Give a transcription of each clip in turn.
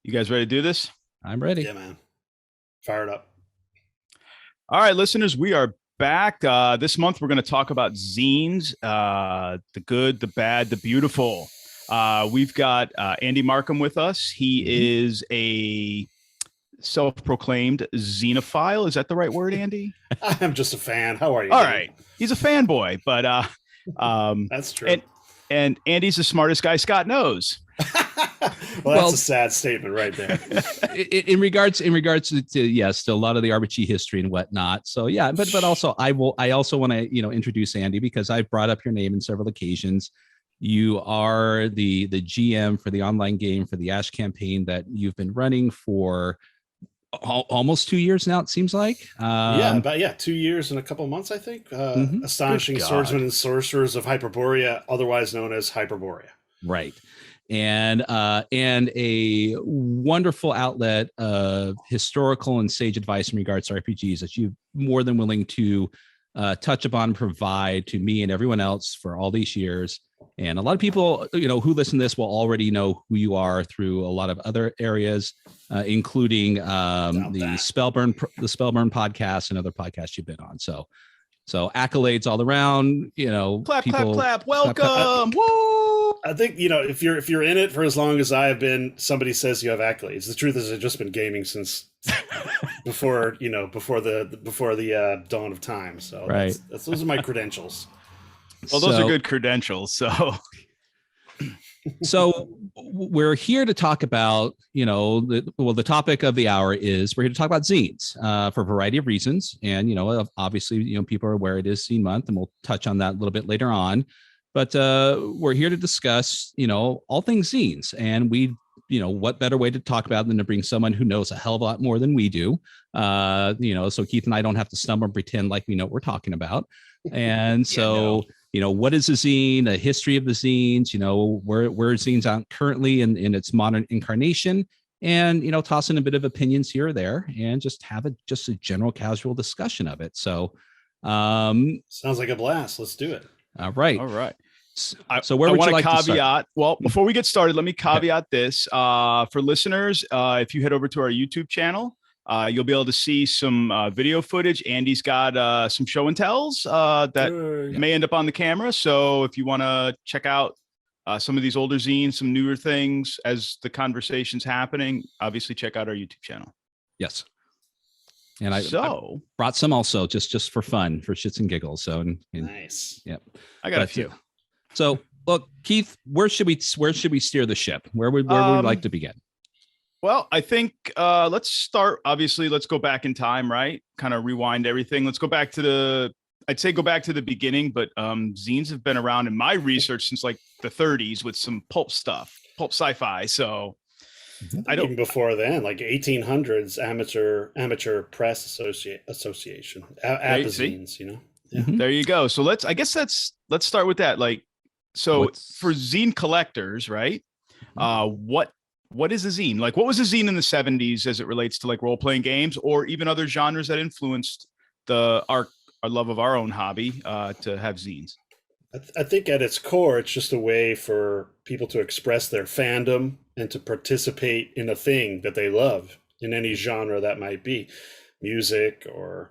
You guys ready to do this? I'm ready. Yeah, man. Fire it up. All right, listeners, we are back. This month, we're going to talk about zines, the good, the bad, the beautiful. We've got Andy Markham with us. He is a self-proclaimed zinophile. Is that the right word, Andy? I'm just a fan. How are you? All right. He's a fanboy, but that's true. And Andy's the smartest guy Scott knows. Well, that's a sad statement right there. in regards to yes, to a lot of the RPG history and whatnot. So yeah, but also I also want to introduce Andy because I've brought up your name in several occasions. You are the GM for the online game for the Ash campaign that you've been running for almost 2 years now. It seems like about 2 years and a couple of months, I think. Astonishing Swordsmen and Sorcerers of Hyperborea, otherwise known as Hyperborea. Right. And a wonderful outlet of historical and sage advice in regards to RPGs that you're more than willing to touch upon and provide to me and everyone else for all these years. And a lot of people, who listen to this will already know who you are through a lot of other areas, including the Spellburn podcast and other podcasts you've been on. So accolades all around, clap, clap. Welcome. Woo! I think, if you're in it for as long as I have been, somebody says you have accolades. The truth is I've just been gaming since before the dawn of time. So right. Those are my credentials. Well, those are good credentials. So we're here to talk about, the topic of the hour is we're here to talk about zines for a variety of reasons. And, obviously, people are aware it is Zine Month, and we'll touch on that a little bit later on. But we're here to discuss, all things zines. And what better way to talk about it than to bring someone who knows a hell of a lot more than we do. So Keith and I don't have to stumble and pretend like we know what we're talking about. And so... what is a zine, a history of the zines, where zines are currently in its modern incarnation, and, toss in a bit of opinions here or there and just have a general casual discussion of it. So sounds like a blast. Let's do it. All right. So where would you like to start? Well, before we get started, let me caveat this for listeners. If you head over to our YouTube channel, you'll be able to see some video footage. Andy's got some show and tells that may end up on the camera. So if you want to check out some of these older zines, some newer things as the conversation's happening, obviously check out our YouTube channel. Yes. And I brought some also just for fun, for shits and giggles. So nice. Yeah, I got a few. So look, Keith, where should we steer the ship? Where would we like to begin? Well, I think let's start. Obviously, let's go back in time, right? Kind of rewind everything. Let's go back to the beginning, but zines have been around in my research since like the 30s with some pulp stuff, pulp sci-fi. So even before then, like 1800s amateur press association, zines, Yeah. There you go. So let's start with that. Like, so for zine collectors, right? What is a zine? Like, what was a zine in the 70s as it relates to like role-playing games or even other genres that influenced our love of our own hobby to have zines? I think at its core, it's just a way for people to express their fandom and to participate in a thing that they love in any genre that might be, music or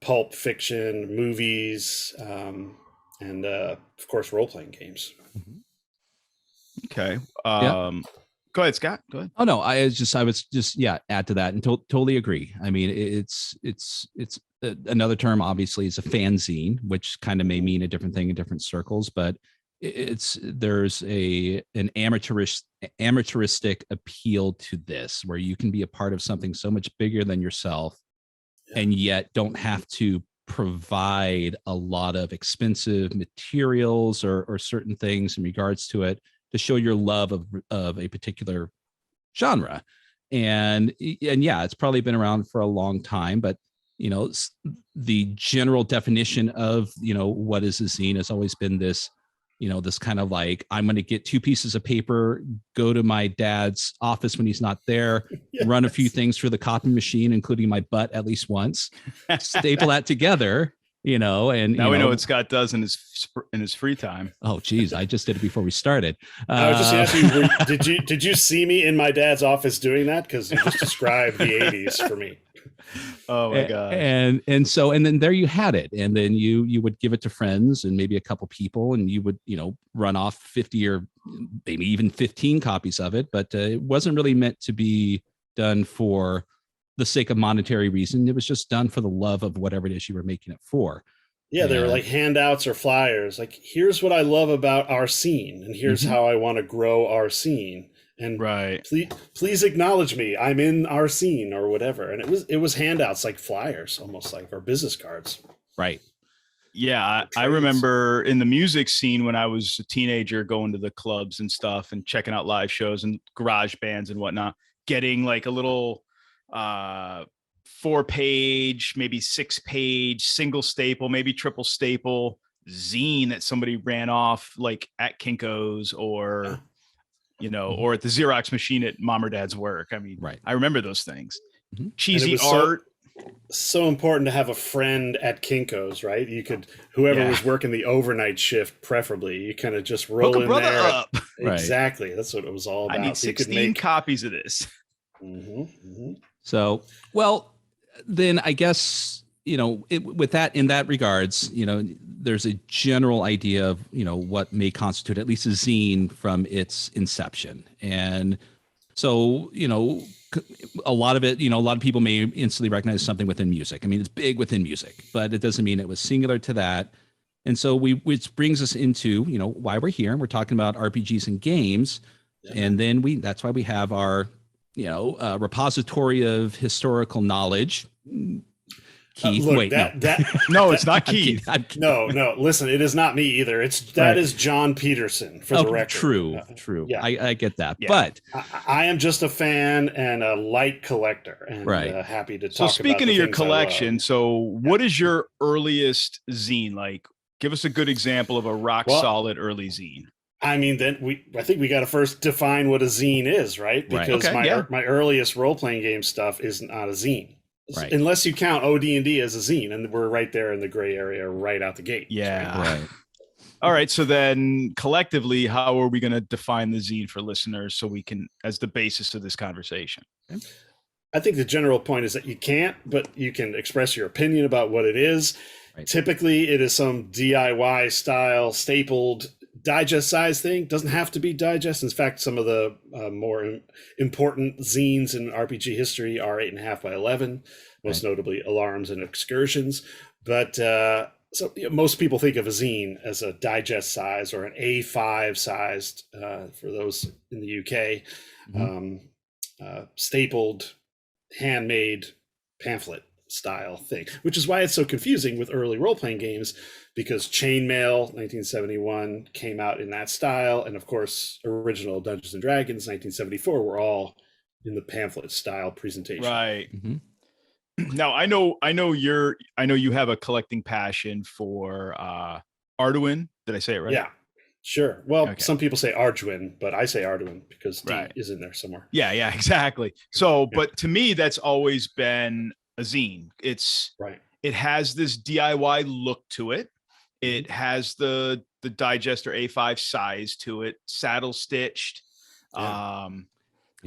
pulp fiction, movies, and of course, role-playing games. Okay. Go ahead, Scott. Go ahead. Oh no, I was just add to that and totally agree. I mean, it's another term. Obviously, is a fanzine, which kind of may mean a different thing in different circles, but there's an amateuristic appeal to this, where you can be a part of something so much bigger than yourself, and yet don't have to provide a lot of expensive materials or certain things in regards to it, to show your love of a particular genre. And yeah, it's probably been around for a long time, but the general definition of what is a zine has always been this this kind of like, I'm going to get 2 pieces of paper, go to my dad's office when he's not there, run a few things through the copy machine, including my butt at least once, staple that together, and now we know what Scott does in his free time. Oh, geez, I just did it before we started. I was just asking you, did you see me in my dad's office doing that? Because you just described the 80s for me. Oh my God. And then there you had it. And then you would give it to friends and maybe a couple people, and you would, run off 50 or maybe even 15 copies of it. But it wasn't really meant to be done for the sake of monetary reason. It was just done for the love of whatever it is you were making it for. Yeah, they were like handouts or flyers. Like, here's what I love about our scene, and here's how I want to grow our scene. And please acknowledge me. I'm in our scene or whatever. And it was handouts, like flyers, almost like, or business cards. Right. Yeah, I remember in the music scene when I was a teenager, going to the clubs and stuff and checking out live shows and garage bands and whatnot, getting like a little 4-page, maybe 6-page single staple, maybe triple staple zine that somebody ran off like at Kinko's or or at the Xerox machine at mom or dad's work. I mean, I remember those things. Cheesy art. So important to have a friend at Kinko's, right? You could, whoever was working the overnight shift, preferably, you kind of just roll in there. Up. Exactly. That's what it was all about. I need 16 copies of this. So, well, then I guess, with that, in that regards, there's a general idea of, what may constitute at least a zine from its inception. And so, a lot of it, a lot of people may instantly recognize something within music. I mean, it's big within music, but it doesn't mean it was singular to that. And so which brings us into, why we're here, and we're talking about RPGs and games. And then that's why we have our, repository of historical knowledge. Keith, look, wait, no, it's not Keith. No, listen, it is not me either. That is John Peterson, for the record. True. Yeah. I get that. Yeah. But I am just a fan and a light collector, and happy to talk about. So speaking of your collection, what is your earliest zine? Like, give us a good example of a rock solid early zine. I mean, I think we got to first define what a zine is, right? Because my earliest role-playing game stuff is not a zine. Right. Unless you count OD&D as a zine, and we're right there in the gray area right out the gate. Yeah. Right. All right. So then collectively, how are we going to define the zine for listeners so we can, as the basis of this conversation? I think the general point is that you can't, but you can express your opinion about what it is. Right. Typically, it is some DIY style, stapled, digest size thing. Doesn't have to be digest. In fact, some of the more important zines in RPG history are 8.5 by 11, most notably Alarms and Excursions. But most people think of a zine as a digest size or an A5 sized, for those in the UK, stapled, handmade pamphlet style thing, which is why it's so confusing with early role-playing games, because Chainmail 1971 came out in that style, and of course original Dungeons and Dragons 1974 were all in the pamphlet style presentation. Right. Now I know you have a collecting passion for Arduin. Did I say it right? Yeah, sure. Well, some people say Arduin, but I say Arduin because D is in there somewhere. Yeah, exactly. So, but to me, that's always been a zine. It has this DIY look to it. It has the digester A5 size to it, saddle stitched. The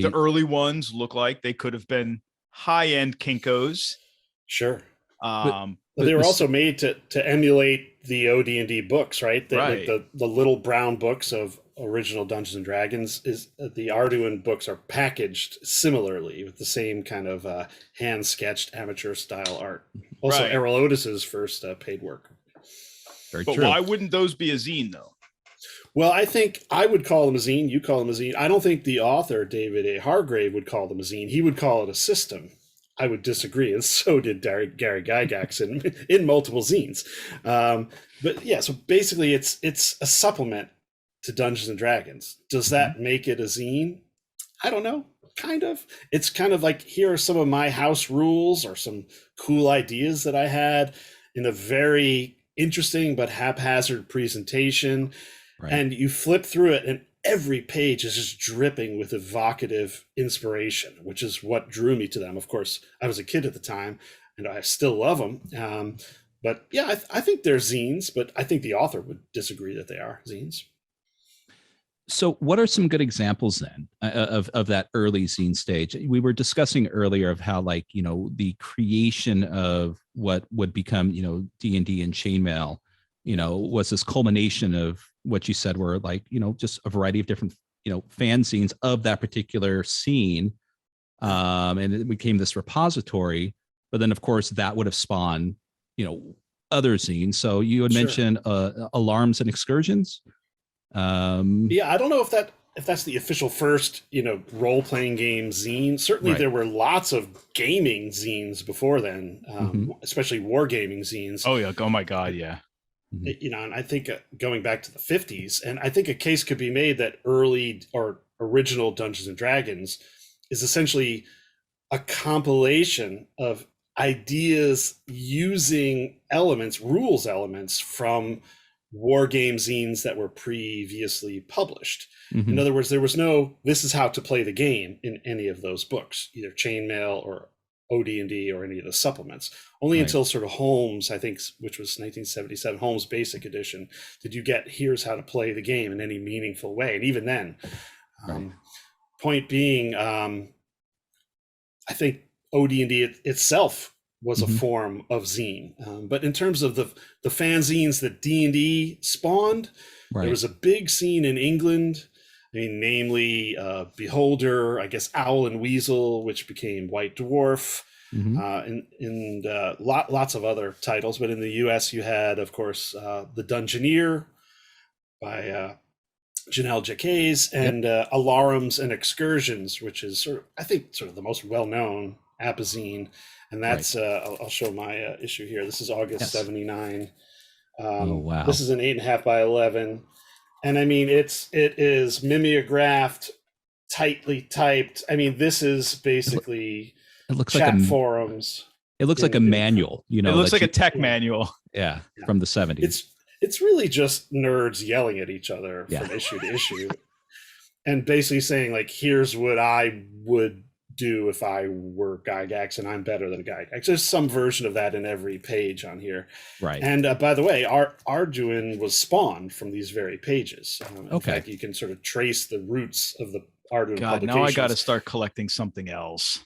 early ones look like they could have been high-end Kinko's. Sure. But they were also made to emulate the OD&D books, right? Like the little brown books of original Dungeons and Dragons the Arduin books are packaged similarly with the same kind of hand sketched amateur style art. Also, Errol Otis's first paid work. Very true. Why wouldn't those be a zine though? Well, I think I would call them a zine. You call them a zine. I don't think the author, David A. Hargrave, would call them a zine. He would call it a system. I would disagree, and so did Gary Gygax in multiple zines. But yeah, so basically it's a supplement to Dungeons and Dragons. Does that make it a zine? I don't know. Kind of. It's kind of like, here are some of my house rules or some cool ideas that I had in a very interesting but haphazard presentation. Right. And you flip through it and every page is just dripping with evocative inspiration, which is what drew me to them. Of course, I was a kid at the time and I still love them. But yeah, I think they're zines, but I think the author would disagree that they are zines. So what are some good examples then of that early zine stage? We were discussing earlier of how, like, you know, the creation of what would become, you know, D&D and chainmail, you know, was this culmination of what you said were, like, you know, just a variety of different, you know, fanzines of that particular scene. And it became this repository, but then of course that would have spawned, you know, other zines. So you had mentioned Alarms and Excursions. Yeah, I don't know if that's the official first, you know, role-playing game zine. Certainly there were lots of gaming zines before then, especially wargaming zines. Oh yeah, oh my god, yeah. You know, and I think going back to the 50s, and I think a case could be made that early or original Dungeons and Dragons is essentially a compilation of ideas using elements, rules elements from war game zines that were previously published. In other words, there was no, this is how to play the game in any of those books, either Chainmail or OD&D or any of the supplements. Only until sort of Holmes, I think, which was 1977, Holmes Basic Edition, did you get, here's how to play the game in any meaningful way. And even then, point being, I think OD&D itself was a form of zine. But in terms of the fanzines that D&D spawned, there was a big scene in England. I mean, namely Beholder, I guess Owl and Weasel, which became White Dwarf, and lots of other titles. But in the US, you had, of course, The Dungeoneer by Janelle Jacques, and Alarms and Excursions, which is sort of, I think, sort of the most well-known apozine. And that's, I'll show my issue here. This is August 79. Oh, wow. This is an 8.5 by 11. And I mean, it is mimeographed, tightly typed. I mean, this is basically it looks chat like forums. It looks like a manual, you know. It looks like a tech manual. Yeah, from the 70s. It's really just nerds yelling at each other from issue to issue. And basically saying, like, here's what I would do if I were Gygax, and I'm better than Gygax. There's some version of that in every page on here. Right. And by the way, Arduin was spawned from these very pages. In fact, you can sort of trace the roots of the Arduin publications. Now I got to start collecting something else.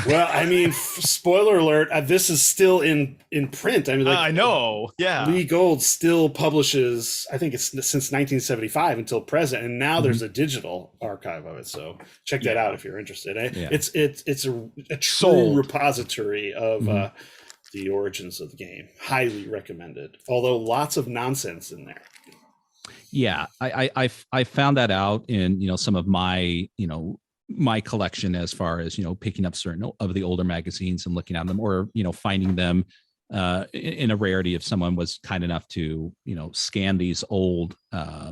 Well, I mean, spoiler alert, this is still in print. I mean, like, I know. Yeah. Lee Gold still publishes, I think it's since 1975 until present, and now there's a digital archive of it. So check that out if you're interested. It's a true repository of the origins of the game. Highly recommended. Although lots of nonsense in there. Yeah, I found that out in, you know, some of my, you know, my collection, as far as, you know, picking up certain of the older magazines and looking at them, or, you know, finding them in a rarity if someone was kind enough to, you know, scan these old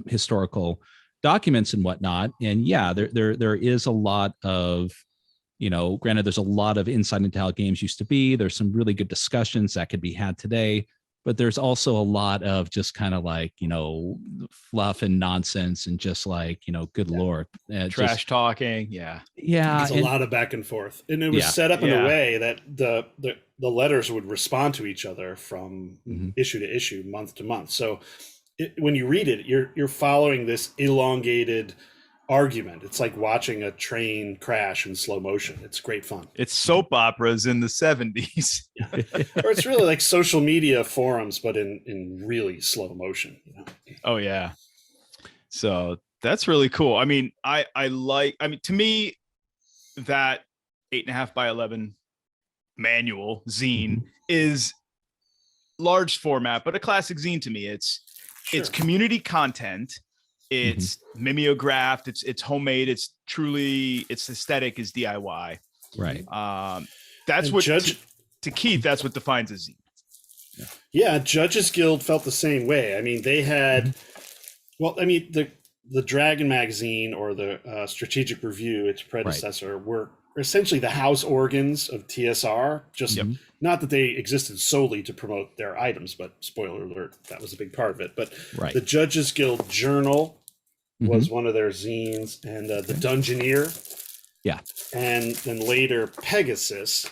historical documents and whatnot. And yeah, there is a lot of, you know, granted, there's a lot of insight into how games used to be. There's some really good discussions that could be had today, but there's also a lot of just kind of like, you know, fluff and nonsense and just like, you know, good Lord. Trash talking. Yeah. There's a lot of back and forth. And it was set up in a way that the letters would respond to each other from issue to issue, month to month. So when you read it, you're following this elongated argument. It's like watching a train crash in slow motion. It's great fun. It's soap operas in the 70s. Or it's really like social media forums, but in really slow motion, you know? Oh yeah. So that's really cool. I mean, to me, that 8.5 by 11 manual zine is large format, but a classic zine to me. It's community content. It's mimeographed. It's homemade. It's truly, its aesthetic is DIY. Right. That's what to Keith. That's what defines a zine. Yeah, Judges Guild felt the same way. I mean, they had, well, I mean, the Dragon magazine or the Strategic Review, its predecessor, were essentially the house organs of TSR. Just not that they existed solely to promote their items, but spoiler alert, that was a big part of it. But the Judges Guild Journal was one of their zines, and the Dungeoneer. Yeah. And then later Pegasus.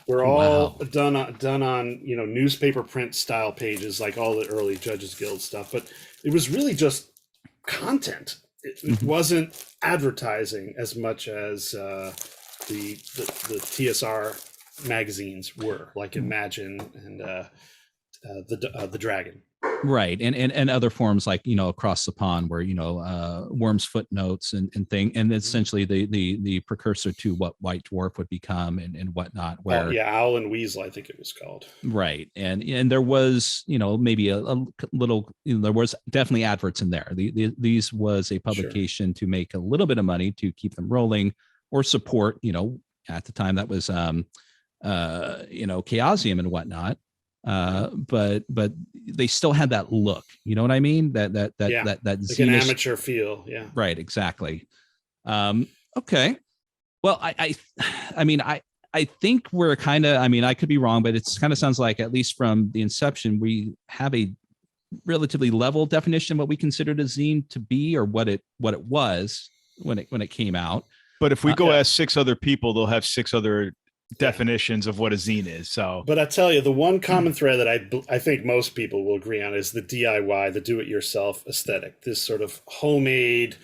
were all done on newspaper print style pages, like all the early Judges Guild stuff. But it was really just content. It wasn't advertising as much as the TSR magazines were, like Imagine and the Dragon. Right. And other forms like, Across the Pond, where, Worm's Footnotes and thing, and essentially the precursor to what White Dwarf would become and whatnot, where Owl and Weasel, I think it was called. Right. And there was, maybe a little, there was definitely adverts in there. These was a publication to make a little bit of money to keep them rolling or support, at the time that was Chaosium and whatnot. But they still had that look, you know what I mean? That like an amateur feel. Yeah. Right. Exactly. Okay. Well, I think we're kind of, I could be wrong, but it's kind of sounds like, at least from the inception, we have a relatively level definition of what we considered a zine to be, or what it was when it came out. But if we go ask 6 other people, they'll have 6 other definitions of what a zine is. So, but I tell you, the one common thread that I think most people will agree on is the DIY, the do-it-yourself aesthetic. This sort of homemade,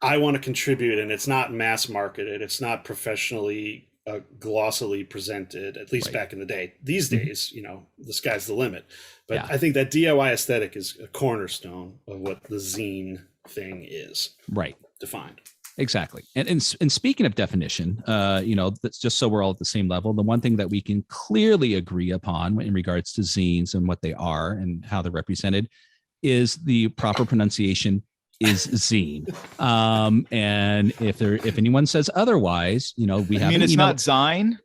I want to contribute, and it's not mass marketed. It's not professionally glossily presented, at least back in the day. These days, the sky's the limit. But I think that DIY aesthetic is a cornerstone of what the zine thing is. Right. Defined. Exactly. And speaking of definition, that's just so we're all at the same level. The one thing that we can clearly agree upon in regards to zines and what they are and how they're represented is the proper pronunciation is zine. And if anyone says otherwise, we have it's not Zine.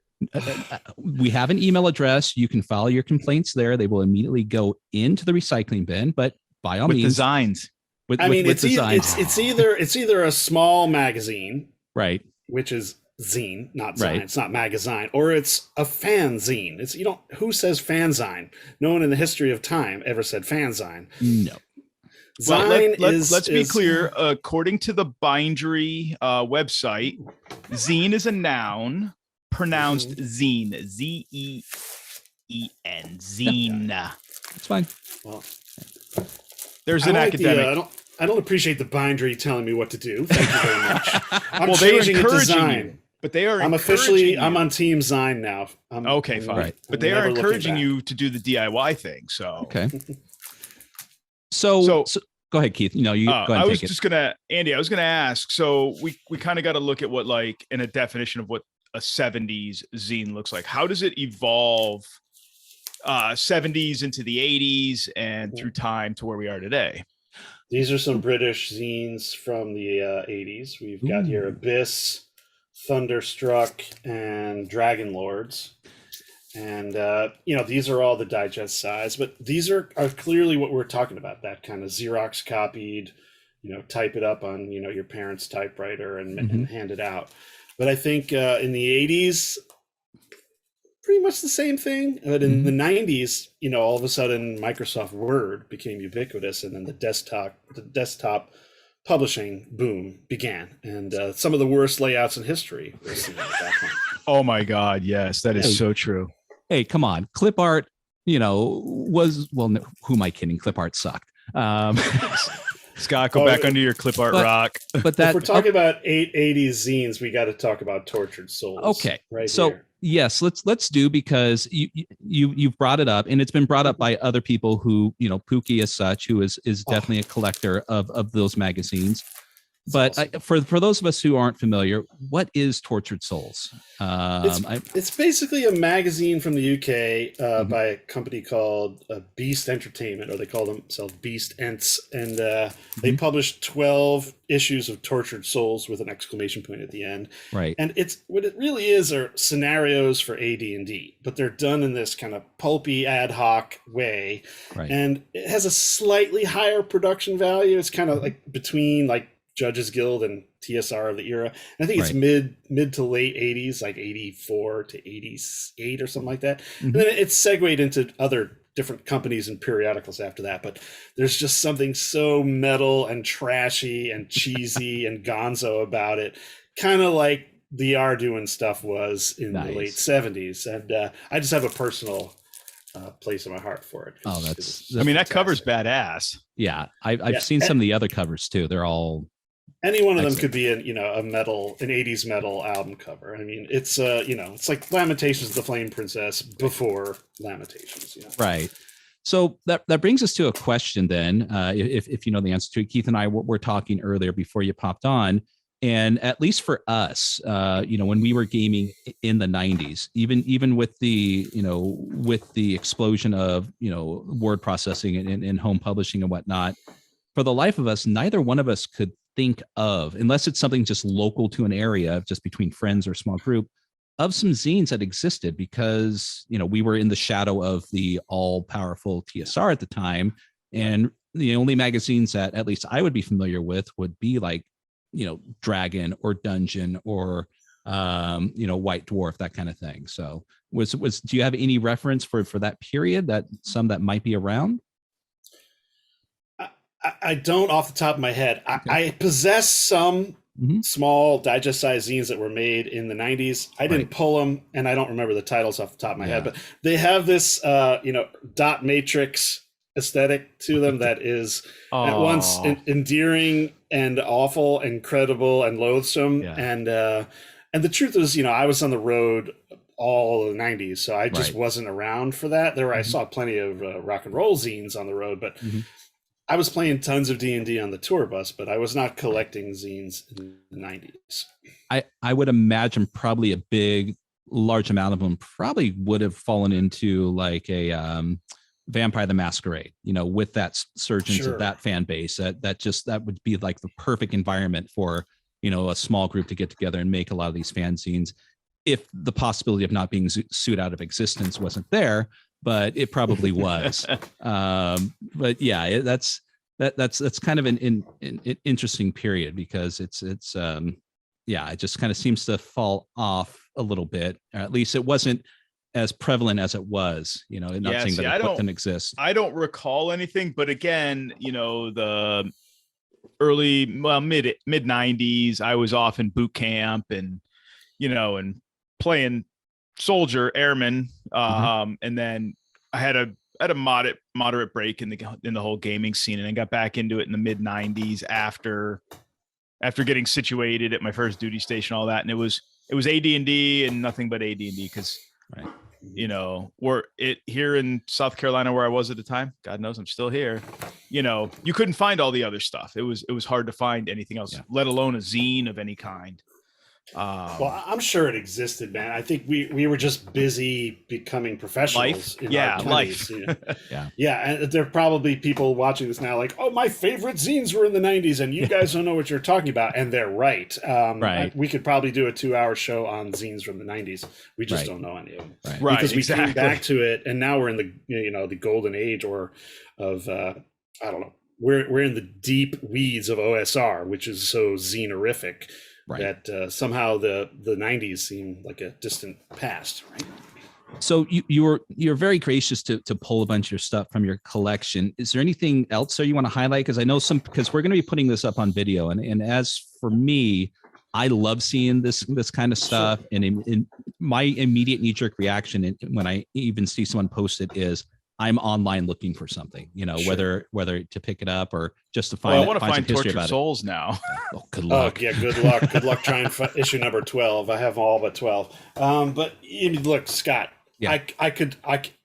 We have an email address. You can file your complaints there. They will immediately go into the recycling bin, but by all means, the Zines. It's either a small magazine, right, which is zine, not Zine. Right. It's not magazine, or it's a fanzine. It's who says fanzine? No one in the history of time ever said fanzine. No. Zine let's be clear. According to the Bindery website, zine is a noun pronounced zine, Z-E-E-N, zine. It's fine. Well, there's an academic. I don't appreciate the Bindery telling me what to do. Thank you very much. I'm they're changing it to encouraging Zine. you. But they are. I'm on Team Zine now. Okay, fine. Right. But they are encouraging you to do the DIY thing. So okay. So go ahead, Keith. Go ahead. I was just gonna, Andy. I was gonna ask. So we kind of got to look at what, like, in a definition of what a 70s zine looks like. How does it evolve? 70s into the 80s and through time to where we are today. These are some British zines from the 80s. We've got here Abyss, Thunderstruck, and Dragon Lords. And, these are all the digest size, but these are clearly what we're talking about, that kind of Xerox copied, type it up on, your parents' typewriter and hand it out. But I think in the 80s, pretty much the same thing. But in the 90s, all of a sudden Microsoft Word became ubiquitous, and then the desktop publishing boom began, and some of the worst layouts in history were seen at that point. Oh my God, yes, that is so true. Hey, come on, clip art, who am I kidding? Clip art sucked. Scott, go back under your clip art rock. But if we're talking about 80s zines, we got to talk about Tortured Souls. Okay, right. So here. Yes, let's do, because you've brought it up, and it's been brought up by other people who, Pookie as such, who is definitely a collector of those magazines. But awesome. For those of us who aren't familiar, what is Tortured Souls? It's basically a magazine from the UK by a company called Beast Entertainment, or they call themselves Beast Ents, and they published 12 issues of Tortured Souls with an exclamation point at the end. Right. And what it really is are scenarios for AD&D, but they're done in this kind of pulpy ad hoc way. Right. And it has a slightly higher production value. It's kind of like between like Judges Guild and TSR of the era. And I think it's mid to late 80s, like 84 to 88 or something like that. And then it's segued into other different companies and periodicals after that. But there's just something so metal and trashy and cheesy and gonzo about it. Kind of like the Arduin stuff was in the late 70s. And I just have a personal place in my heart for it. Oh, that's I mean, that cover's badass. Yeah. I've seen some of the other covers too. They're all any one of them could be an 80s metal album cover. I mean, it's it's like Lamentations of the Flame Princess before Lamentations. Right. So that brings us to a question then, if you know the answer to it. Keith and I were talking earlier before you popped on, and at least for us, when we were gaming in the 90s, even with the explosion of word processing and home publishing and whatnot, for the life of us, neither one of us could think of, unless it's something just local to an area, just between friends or small group, of some zines that existed, because we were in the shadow of the all-powerful TSR at the time, and the only magazines that at least I would be familiar with would be like Dragon or Dungeon or White Dwarf, that kind of thing. So do you have any reference for that period, that some that might be around? I don't off the top of my head. Okay. I possess some small digest-sized zines that were made in the 90s. I didn't pull them, and I don't remember the titles off the top of my head, but they have this, dot matrix aesthetic to them that is at once endearing and awful, incredible and loathsome. Yeah. And the truth is, I was on the road all of the 90s, so I just wasn't around for that. I saw plenty of rock and roll zines on the road, but I was playing tons of D&D on the tour bus, but I was not collecting zines in the 90s. I would imagine probably a large amount of them probably would have fallen into like a Vampire the Masquerade, with that surgence of that fan base. That would be like the perfect environment for, a small group to get together and make a lot of these fanzines, if the possibility of not being sued out of existence wasn't there. But it probably was. But yeah, that's kind of an interesting period, because it just kind of seems to fall off a little bit, or at least it wasn't as prevalent as it was. Not saying that it didn't exist. I don't recall anything, but again, the early mid 90s, I was off in boot camp and and playing soldier airman, and then I had a moderate break in the whole gaming scene, and I got back into it in the mid 90s after getting situated at my first duty station, all that. And it was AD&D and nothing but AD&D, because we're here in South Carolina, where I was at the time, God knows I'm still here, you couldn't find all the other stuff. It was hard to find anything else, let alone a zine of any kind. Well, I'm sure it existed, man. I think we were just busy becoming professionals. Life. And there are probably people watching this now like, oh, my favorite zines were in the 90s, and you guys don't know what you're talking about. And they're right. We could probably do a 2-hour show on zines from the 90s. We just don't know any of them. Because we came back to it, and now we're in the golden age of I don't know. We're in the deep weeds of OSR, which is so zine-orific. That somehow the 90s seem like a distant past, right? So you're very gracious to pull a bunch of your stuff from your collection. Is there anything else there you want to highlight? Because I know because we're going to be putting this up on video, and as for me, I love seeing this kind of stuff. And in my immediate knee-jerk reaction when I even see someone post it is, I'm online looking for something, whether to pick it up or just to find. I want to find Tortured Souls now. Oh, good luck. Oh, yeah, good luck. Good luck trying issue number 12. I have all but 12. But look, Scott, I could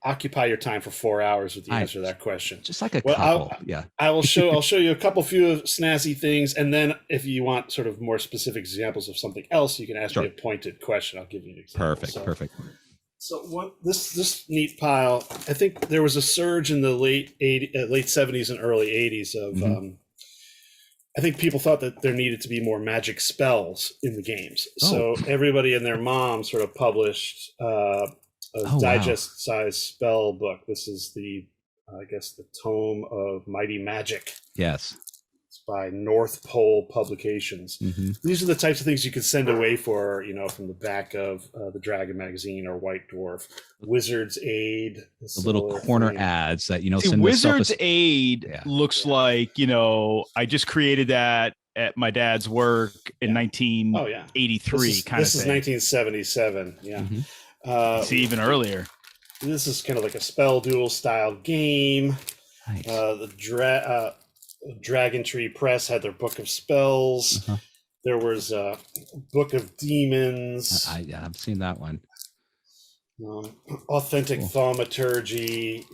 occupy your time for 4 hours with the answer to that question. Just like a couple. I'll show you a few snazzy things, and then if you want sort of more specific examples of something else, you can ask me a pointed question. I'll give you an example. Perfect. So this neat pile, I think there was a surge in the late 70s and early 80s of I think people thought that there needed to be more magic spells in the games. So everybody and their mom sort of published a digest-sized spell book. This is the Tome of Mighty Magic. Yes. By North Pole Publications. These are the types of things you could send away for, from the back of the Dragon magazine or White Dwarf. Wizard's Aid. The little corner ads that, See, Wizard's Aid looks like, I just created that at my dad's work in 1983 kind of thing. This is 1977. Yeah. It's even earlier. This is kind of like a spell duel style game. Nice. The Dragon Tree Press had their book of spells. There was a book of demons. I've seen that one. Authentic thaumaturgy.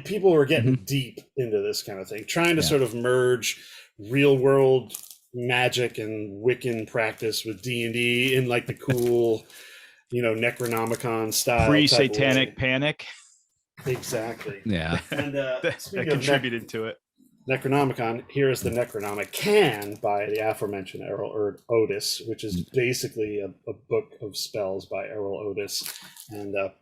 People were getting deep into this kind of thing, trying to sort of merge real world magic and Wiccan practice with D&D in like the cool, Necronomicon style. Pre-satanic panic. Exactly. Yeah. And that contributed to it. Necronomicon, here is the Necronomicon by the aforementioned Errol Otis, which is basically a book of spells by Errol Otis. And I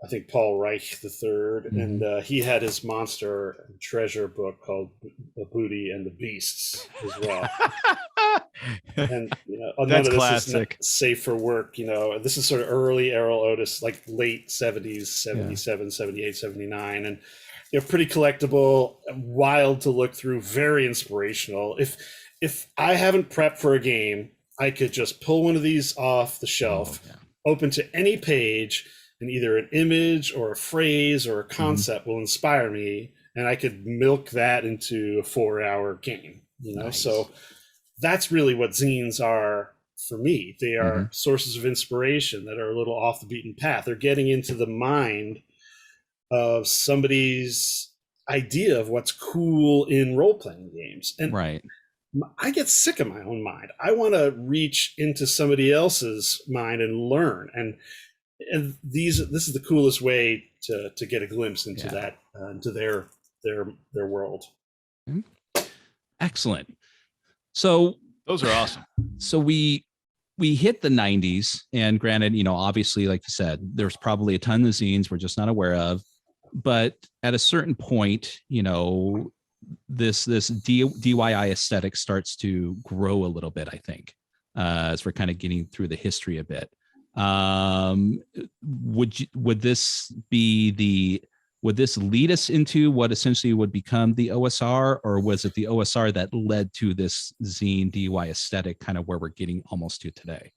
think Paul Reich III. And he had his monster treasure book called The Booty and the Beasts as well. And none of this is safe for work. This is sort of early Errol Otis, like late 70s, 77, 78, 79. And pretty collectible, wild to look through, very inspirational. If I haven't prepped for a game, I could just pull one of these off the shelf, open to any page, and either an image or a phrase or a concept will inspire me, and I could milk that into a 4-hour game. Nice. So that's really what zines are for me. They are sources of inspiration that are a little off the beaten path. They're getting into the mind of somebody's idea of what's cool in role-playing games. And I get sick of my own mind. I want to reach into somebody else's mind and learn. And this is the coolest way to get a glimpse into that, into their world. Excellent. So those are awesome. So we hit the 90s, and granted, obviously, like you said, there's probably a ton of zines we're just not aware of. But at a certain point, this DIY aesthetic starts to grow a little bit, I think, as we're kind of getting through the history a bit. Would this lead us into what essentially would become the OSR, or was it the OSR that led to this zine DIY aesthetic, kind of where we're getting almost to today?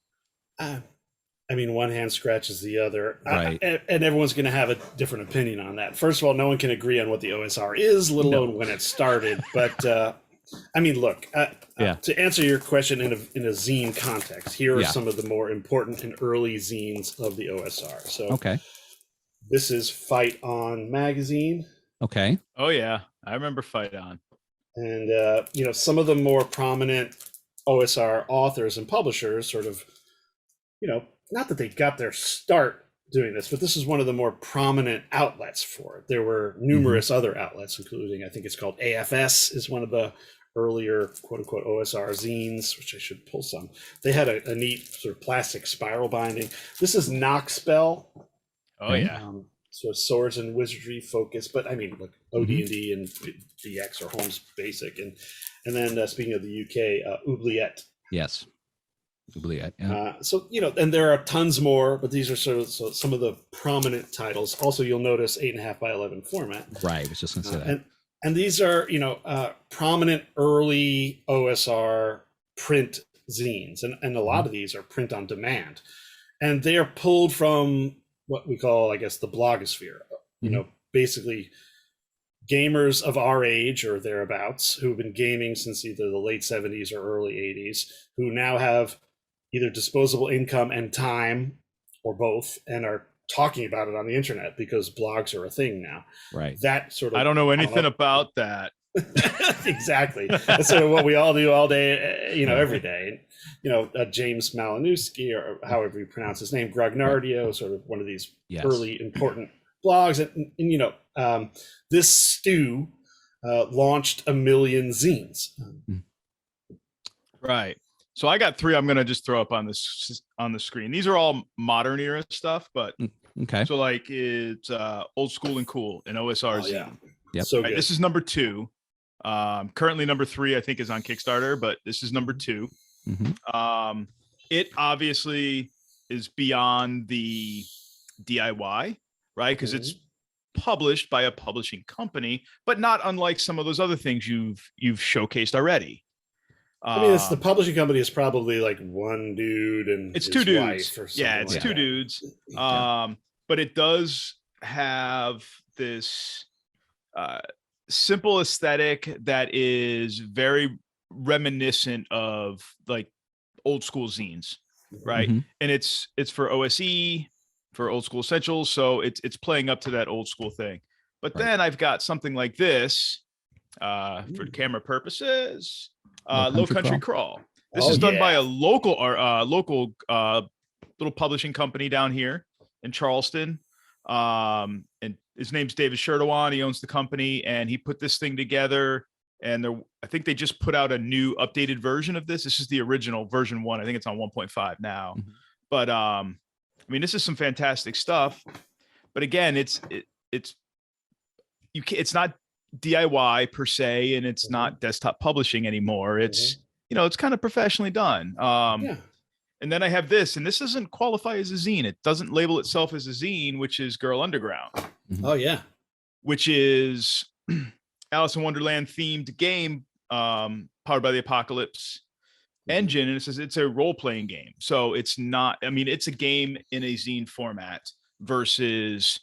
One hand scratches the other, right? And everyone's going to have a different opinion on that. First of all, no one can agree on what the OSR is, let alone when it started. But look, to answer your question in a zine context, here are some of the more important and early zines of the OSR. So, this is Fight On magazine. Okay. Oh yeah, I remember Fight On. And some of the more prominent OSR authors and publishers, sort of, not that they got their start doing this, but this is one of the more prominent outlets for it. There were numerous other outlets, including, I think it's called AFS, is one of the earlier quote unquote OSR zines, which I should pull some. They had a neat sort of plastic spiral binding. This is Knockspell. Oh yeah. So swords and wizardry focus, but look, OD&D and DX or Holmes Basic, and then speaking of the UK, Oubliette. Yes. Oubliette. And there are tons more, but these are sort of some of the prominent titles. Also, you'll notice 8.5 by 11 format. Right. I was just going to say that. And these are prominent early OSR print zines, and a lot of these are print on demand, and they are pulled from what we call, I guess, the blogosphere. Basically gamers of our age or thereabouts who've been gaming since either the late 70s or early 80s, who now have either disposable income and time or both, and are talking about it on the internet because blogs are a thing now. Right. That sort of, I don't know anything about that. Exactly. That's sort of what we all do all day, every day. James Malinowski, or however you pronounce his name, Grognardio, sort of one of these early important blogs. And this stew launched 1 million zines. Right. So I got 3 I'm going to just throw up on the screen. These are all modern era stuff, but okay. So like it's Old School and Cool, an OSR zine. Yeah. Yep. So this is number 2. Currently number 3 I think is on Kickstarter, but this is number 2. It obviously is beyond the DIY, right? Because it's published by a publishing company, but not unlike some of those other things you've showcased already. I mean, it's the publishing company is probably like one dude and it's his 2 dudes. wife or something It's like 2 that. dudes. But it does have this simple aesthetic that is very reminiscent of like old school zines, right? Mm-hmm. And it's for OSE, for Old School Essentials, so it's playing up to that old school thing. But then I've got something like this for camera purposes, Low Country Crawl. This is done by a local little publishing company down here in Charleston. And his name's David Shertawan. He owns the company, and he put this thing together. And I think they just put out a new updated version of this. This is the original version 1. I think it's on 1.5 now. Mm-hmm. But I mean, this is some fantastic stuff. But again, it's not DIY per se, and it's not desktop publishing anymore. It's it's kind of professionally done. And then I have this, and this doesn't qualify as a zine. It doesn't label itself as a zine, which is Girl Underground. Oh yeah, which is Alice in Wonderland themed game, powered by the Apocalypse engine, and it says it's a role-playing game. So it's not. I mean, it's a game in a zine format versus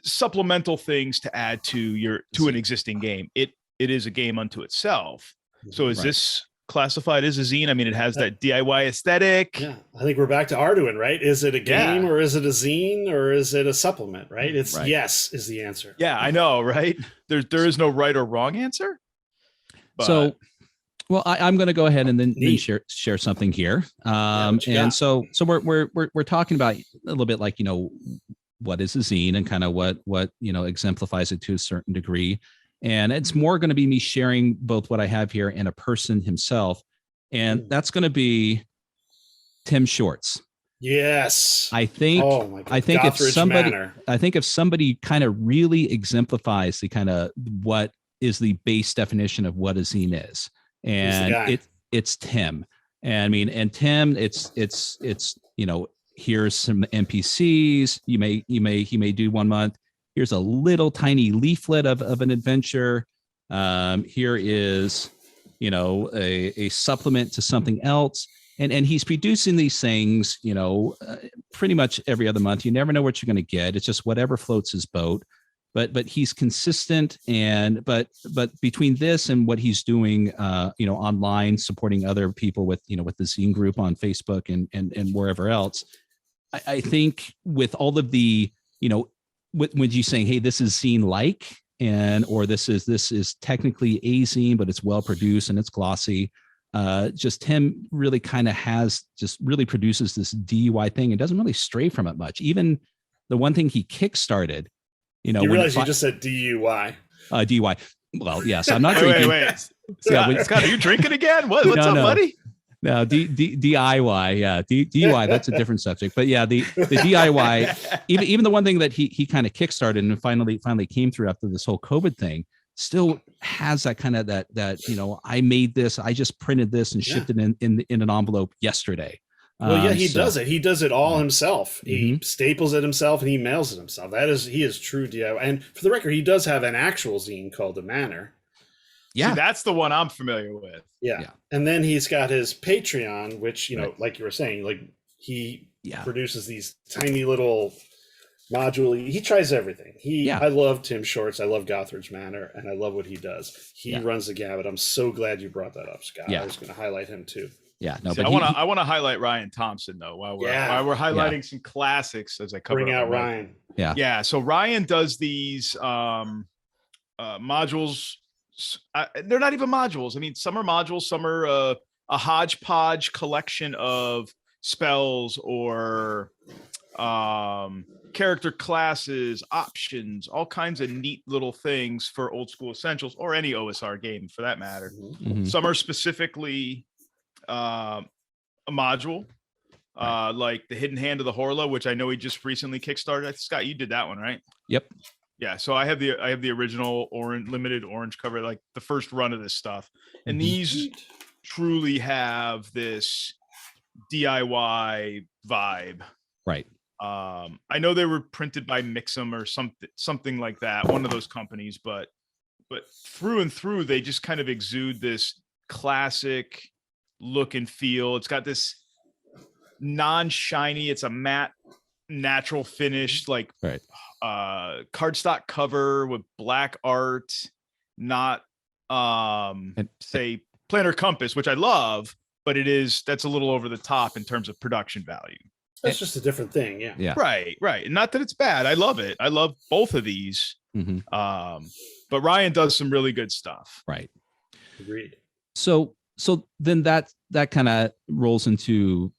supplemental things to add to an existing game. It is a game unto itself. So is this classified as a zine? I mean, it has that DIY aesthetic. Yeah, I think we're back to Arduin, right? Is it a game or is it a zine or is it a supplement? Right? It's yes is the answer. Yeah, I know, right? There is no right or wrong answer. But... So, well, I'm going to go ahead and then share something here. And so we're talking about a little bit like what is a zine and kind of what exemplifies it to a certain degree. And it's more going to be me sharing both what I have here and a person himself. And that's going to be Tim Shorts. Yes. I think if somebody kind of really exemplifies the kind of what is the base definition of what a zine is. And it's Tim. And I mean, and Tim, it's here's some NPCs. He may do 1 month. Here's a little tiny leaflet of an adventure. Here is, a supplement to something else. And he's producing these things, pretty much every other month. You never know what you're going to get. It's just whatever floats his boat. But he's consistent, but between this and what he's doing, online, supporting other people with the Zine group on Facebook and wherever else, I think with all of the, when you saying, hey, this is zine-like, or this is technically a zine, but it's well produced and it's glossy. Just him really kind of really produces this DIY thing and doesn't really stray from it much. Even the one thing he kickstarted, you realize you just said DUI. DUI. Well, yes, I'm not drinking. Wait. Scott, are you drinking again? What's up, buddy? No, DIY. Yeah, DUI. That's a different subject. But yeah, the DIY. Even the one thing that he kind of kickstarted and finally came through after this whole COVID thing, still has that kind of that I made this. I just printed this and shipped it in an envelope yesterday. Well, yeah, he does it. He does it all himself. He staples it himself and he mails it himself. He is true DIY. And for the record, he does have an actual zine called The Manor. Yeah, see, that's the one I'm familiar with. Yeah. And then he's got his Patreon, which, like you were saying, like he produces these tiny little module. He tries everything. I love Tim Shorts. I love Gothridge Manor, and I love what he does. He runs the gamut. I'm so glad you brought that up, Scott. I was going to highlight him too. Yeah, no, but I want to highlight Ryan Thompson though. While we're highlighting some classics as I cover. Bring out Ryan. Yeah. So Ryan does these modules. They're not even modules. I mean, some are modules. Some are a hodgepodge collection of spells or character classes, options, all kinds of neat little things for Old School Essentials or any OSR game for that matter. Mm-hmm. Some are specifically a module, like the Hidden Hand of the Horla, which I know he just recently kickstarted. Scott, you did that one, right? Yep. Yeah, so I have the original limited orange cover, like the first run of this stuff, and these truly have this DIY vibe. Right. I know they were printed by Mixum or something like that, one of those companies, but through and through, they just kind of exude this classic look and feel. It's got this non-shiny, it's a matte natural finish, like cardstock cover with black art, not say Planner Compass, which I love, but that's a little over the top in terms of production value. That's just a different thing. Yeah. Right. Not that it's bad. I love it. I love both of these. But Ryan does some really good stuff. Right. Agreed. So then that kind of rolls into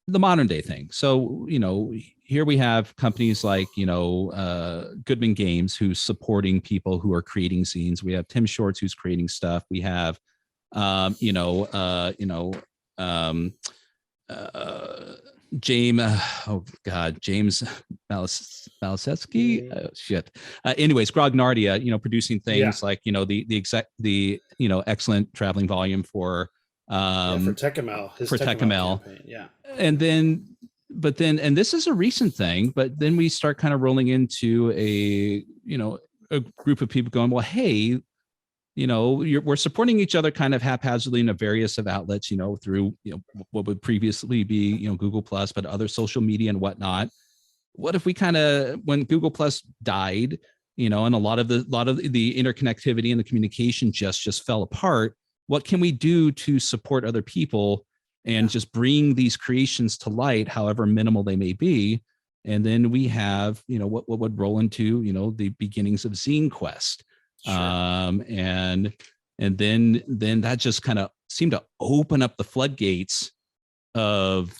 the modern day thing. So, here we have companies like, Goodman Games, who's supporting people who are creating zines. We have Tim Shorts, who's creating stuff. We have, James, James Malasetsky. Anyways, Grognardia, producing things like, the excellent traveling volume for Tekkamel. Yeah. And then, and this is a recent thing, but then we start kind of rolling into a group of people going, well, hey, we're supporting each other kind of haphazardly in a various of outlets, through, what would previously be, Google Plus, but other social media and whatnot. What if we when Google Plus died, and a lot of the interconnectivity and the communication just fell apart, what can we do to support other people and just bring these creations to light, however minimal they may be? And then we have, what would roll into, the beginnings of Zine Quest. Sure. And then that just kind of seemed to open up the floodgates of,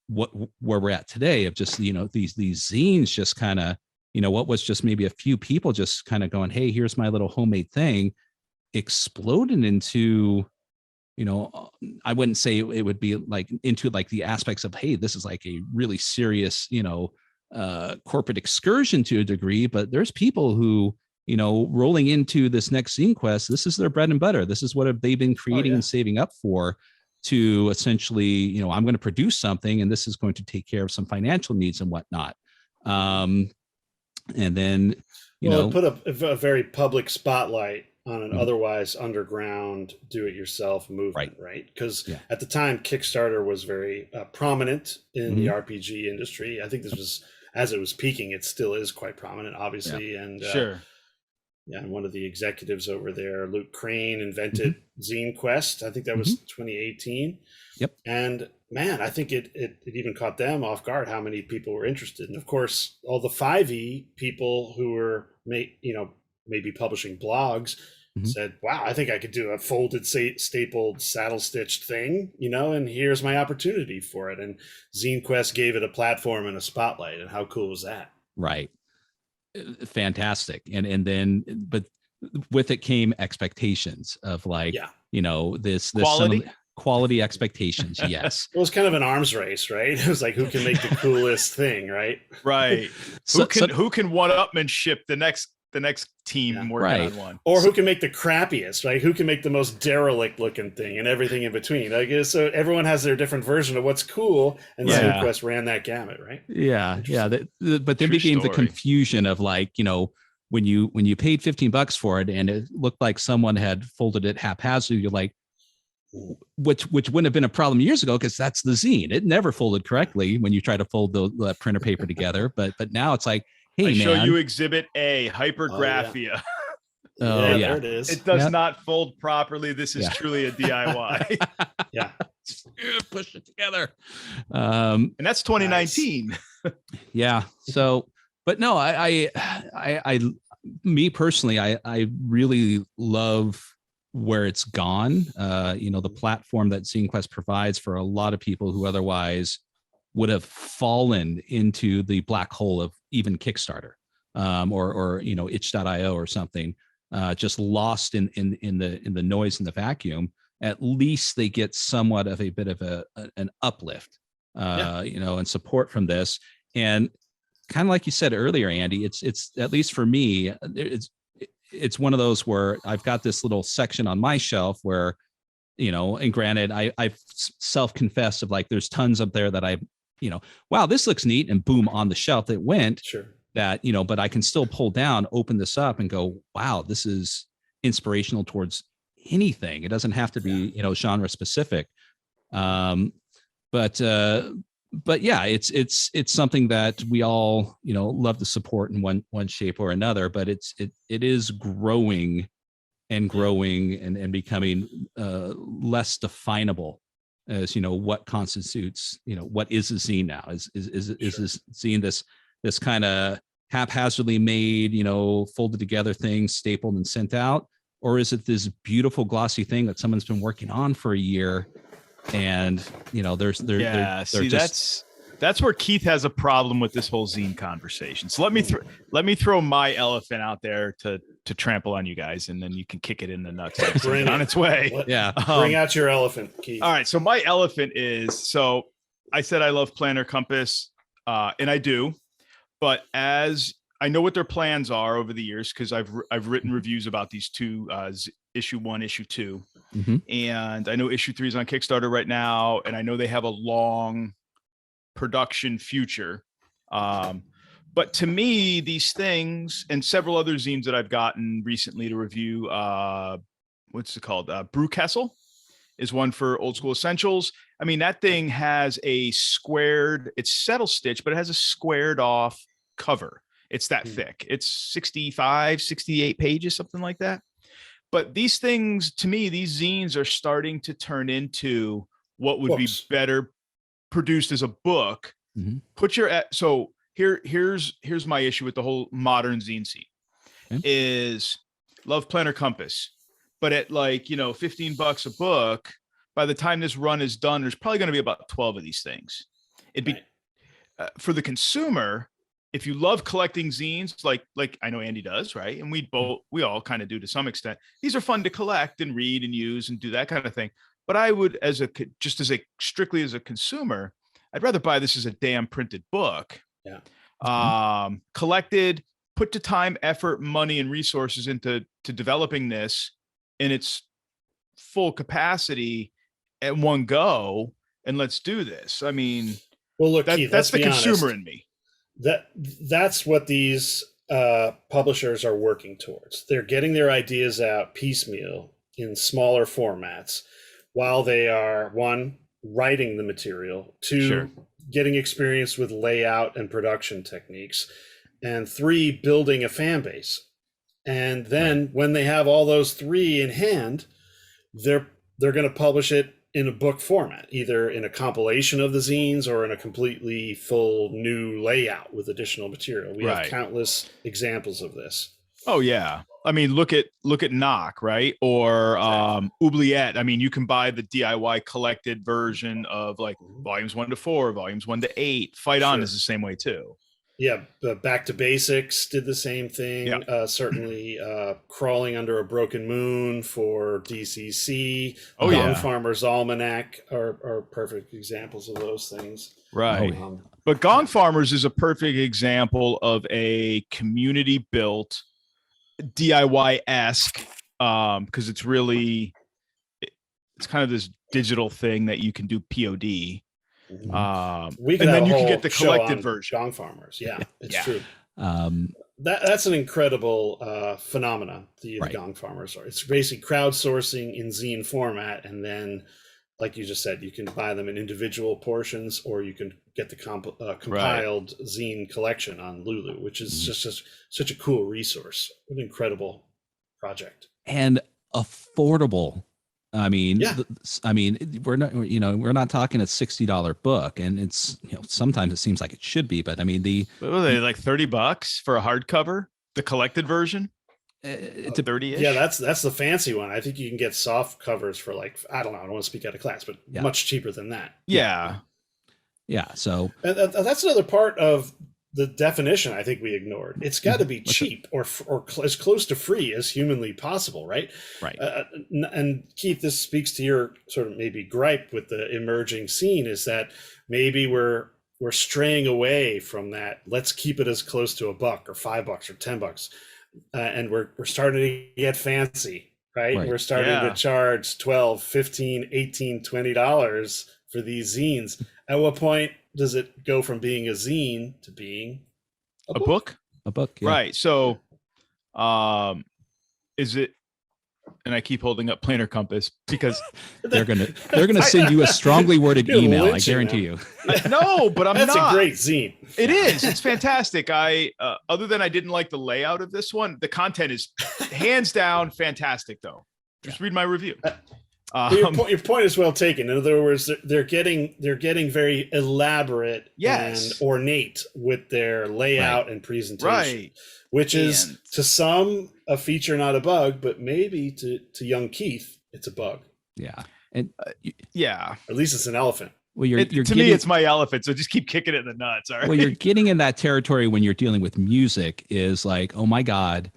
where we're at today, of just, these zines just kind of, what was just maybe a few people just kind of going, hey, here's my little homemade thing, exploded into, I wouldn't say it would be like into like the aspects of, hey, this is like a really serious, corporate excursion to a degree, but there's people who, rolling into this next Zine Quest, this is their bread and butter. This is what they've been creating and saving up for, to essentially, I'm going to produce something, and this is going to take care of some financial needs and whatnot. And then, it put a very public spotlight on an otherwise underground do-it-yourself movement, right? Because at the time, Kickstarter was very prominent in the RPG industry. I think this was, as it was peaking, it still is quite prominent, obviously. And and one of the executives over there, Luke Crane, invented Zine Quest. I think that was 2018. Yep. And man, I think it even caught them off guard how many people were interested. And of course, all the 5e people who were maybe publishing blogs said, wow, I think I could do a folded, stapled, saddle stitched thing, and here's my opportunity for it. And Zine Quest gave it a platform and a spotlight. And how cool was that? Right. Fantastic. And then, but with it came expectations of like, this quality expectations. Yes. It was kind of an arms race, right? It was like, who can make the coolest thing, right? Right. Who can one-upmanship the next team working on one, or who can make the crappiest, right? Who can make the most derelict looking thing, and everything in between. I guess so. Everyone has their different version of what's cool, and Zine Quest ran that gamut, right? But then became the confusion of like, when you paid $15 for it, and it looked like someone had folded it haphazardly. You're like, which wouldn't have been a problem years ago, because that's the zine. It never folded correctly when you try to fold the printer paper together. But now it's like, hey, man. Show you Exhibit A, hypergraphia. There it is. It does not fold properly. This is truly a DIY. Push it together. And that's 2019. Nice. So, but no, I me personally, I really love where it's gone. The platform that Zine Quest provides for a lot of people who otherwise would have fallen into the black hole of even Kickstarter, or itch.io or something, just lost in the noise and the vacuum. At least they get somewhat of a bit of an uplift, and support from this. And kind of like you said earlier, Andy, it's at least for me, it's one of those where I've got this little section on my shelf where, and granted, I've self-confessed of like, there's tons up there that wow, this looks neat, and boom, on the shelf it went. Sure. That, but I can still pull down, open this up and go, wow, this is inspirational towards anything. It doesn't have to be, genre specific. But yeah, it's something that we all, love to support in one shape or another, but it is growing and becoming less definable as, what constitutes, what is a zine now? Is this zine this kind of haphazardly made, folded together thing, stapled and sent out? Or is it this beautiful glossy thing that someone's been working on for a year? And that's where Keith has a problem with this whole zine conversation. So let me throw my elephant out there to trample on you guys, and then you can kick it in the nuts on its way. Bring out your elephant, Keith. All right. So my elephant is, so I said I love Planner Compass, and I do, but as I know what their plans are over the years, because I've written reviews about these two, issue 1, issue 2. Mm-hmm. And I know issue 3 is on Kickstarter right now, and I know they have a long production future. But to me, these things and several other zines that I've gotten recently to review, what's it called? Brew Kessel is one for Old School Essentials. I mean, that thing has it's settle stitch, but it has a squared off cover. It's that thick. It's 65, 68 pages, something like that. But these things, to me, these zines are starting to turn into what would be better produced as a book. Mm-hmm. So here's my issue with the whole modern zine scene. Is love Planner Compass, but at $15 a book, by the time this run is done, there's probably going to be about 12 of these things. It'd be for the consumer. If you love collecting zines, like I know Andy does, right? And we all kind of do to some extent. These are fun to collect and read and use and do that kind of thing. But I would, strictly as a consumer, I'd rather buy this as a damn printed book. Yeah. Collected, put the time, effort, money, and resources into developing this in its full capacity at one go, and let's do this. I mean, well, look, Keith, that's the consumer honest. in me. That's what these publishers are working towards. They're getting their ideas out piecemeal in smaller formats while they are, 1, writing the material, 2, getting experience with layout and production techniques, and 3, building a fan base. And then when they have all those 3 in hand, they're going to publish it in a book format, either in a compilation of the zines or in a completely full new layout with additional material. We have countless examples of this. Oh yeah. I mean, look at Knock, right? Or Oubliette. I mean, you can buy the DIY collected version of volumes 1 to 4, volumes 1 to 8. Fight On is the same way too. Yeah, Back to Basics did the same thing. Yeah. Certainly, Crawling Under a Broken Moon for DCC. Gong Farmer's Almanac are perfect examples of those things. Right. But Gong Farmers is a perfect example of a community-built, DIY-esque, because it's kind of this digital thing that you can do POD. We and then you can get the collected version. Gong Farmers, it's true. That's an incredible phenomenon. The Gong Farmers are. It's basically crowdsourcing in zine format, and then, like you just said, you can buy them in individual portions, or you can get the compiled zine collection on Lulu, which is just such a cool resource. An incredible project and affordable. I mean, we're not talking a $60 book, and it's, sometimes it seems like it should be, but I mean, what are they, like $30 for a hardcover, the collected version? It's a 30-ish. Yeah, that's the fancy one. I think you can get soft covers for I don't know, I don't want to speak out of class, but much cheaper than that. Yeah. So and that's another part of the definition I think we ignored. It's got to be cheap or as close to free as humanly possible, right? Right. And Keith, this speaks to your sort of maybe gripe with the emerging scene, is that maybe we're straying away from that. Let's keep it as close to $1 or $5 or $10, and we're starting to get fancy, right? We're starting to charge $12, $15, $18, $20 for these zines. At what point does it go from being a zine to being a book? A book, right? So, is it And I keep holding up Planar Compass because they're gonna send you a strongly worded email. I guarantee you. No, but That's a great zine. It is. It's fantastic. Other than I didn't like the layout of this one, the content is hands down fantastic. Though, just read my review. Your point is well taken. In other words, they're getting very elaborate and ornate with their layout and presentation, which is to some a feature, not a bug, but maybe to young Keith, it's a bug. Yeah, and at least it's an elephant. Well, me, it's my elephant. So just keep kicking it in the nuts. All right. Well, you're getting in that territory when you're dealing with music. Is like, oh my God,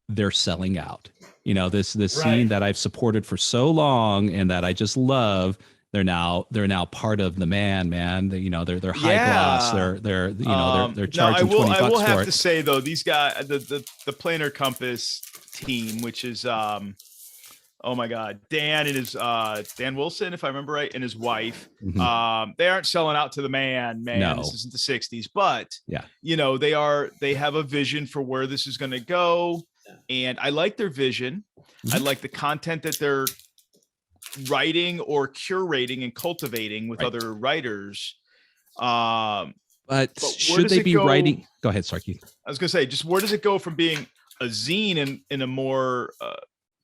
they're selling out. You know, this scene that I've supported for so long and that I just love. They're now part of the man. They're high gloss. They're charging $20 I will have for to say though, these guys, the Planar Compass team, which is oh my God, Dan and his Dan Wilson, if I remember right, and his wife. Mm-hmm. They aren't selling out to the man. No. This isn't the 60s, but they have a vision for where this is going to go. And I like their vision. I like the content that they're writing or curating and cultivating with other writers. But should they be writing? Go ahead, Sarky. I was going to say, just where does it go from being a zine in a more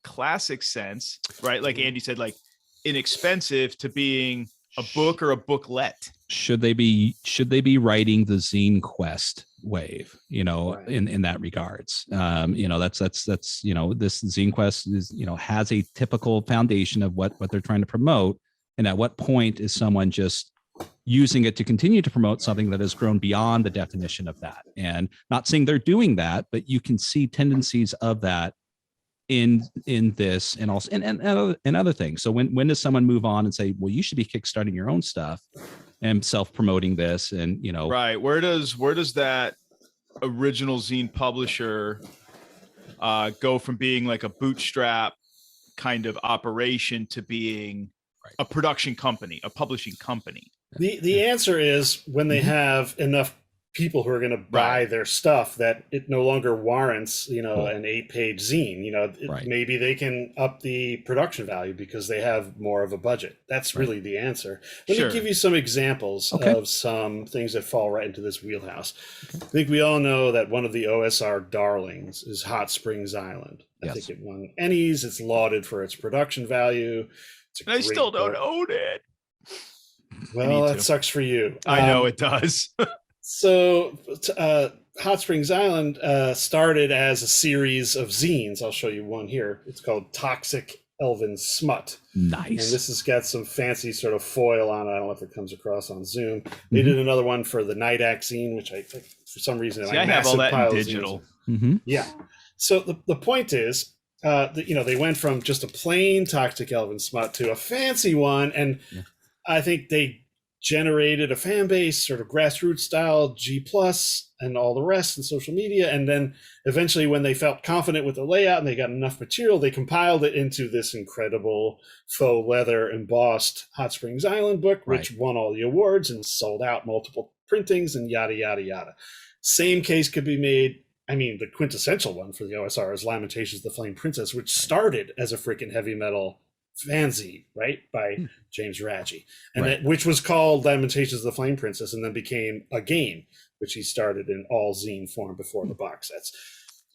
classic sense, right? Like Andy said, like inexpensive, to being a book or a booklet. Should they be writing the zine quest wave, in that regards? That's this zine quest is, has a typical foundation of what they're trying to promote. And at what point is someone just using it to continue to promote something that has grown beyond the definition of that? And not saying they're doing that, but you can see tendencies of that in this and also and other things. So when does someone move on and say, well, you should be kickstarting your own stuff and self-promoting this? And right, where does that original zine publisher go from being like a bootstrap kind of operation to being a production company, a publishing company? The answer is when they have enough people who are going to buy their stuff that it no longer warrants, an 8-page zine. Maybe they can up the production value because they have more of a budget. That's really the answer. Let me give you some examples of some things that fall right into this wheelhouse. I think we all know that one of the OSR darlings is Hot Springs Island. I think it won Ennies. It's lauded for its production value. I still don't own it. Well, that sucks for you. I know it does. So Hot Springs Island started as a series of zines. I'll show you one here. It's called Toxic Elven Smut. Nice. And this has got some fancy sort of foil on it. I don't know if it comes across on Zoom. They did another one for the Night Act zine, which I think for some reason I have all that in digital. Yeah. So the point is, they went from just a plain Toxic Elven Smut to a fancy one, and I think they generated a fan base, sort of grassroots style, G+, and all the rest in social media. And then eventually when they felt confident with the layout and they got enough material, they compiled it into this incredible faux leather embossed Hot Springs Island book, which won all the awards and sold out multiple printings and yada, yada, yada. Same case could be made. I mean, the quintessential one for the OSR is Lamentations of the Flame Princess, which started as a freaking heavy metal fanzine, right, by James Raggi, and which was called Lamentations of the Flame Princess, and then became a game, which he started in all zine form before the box sets.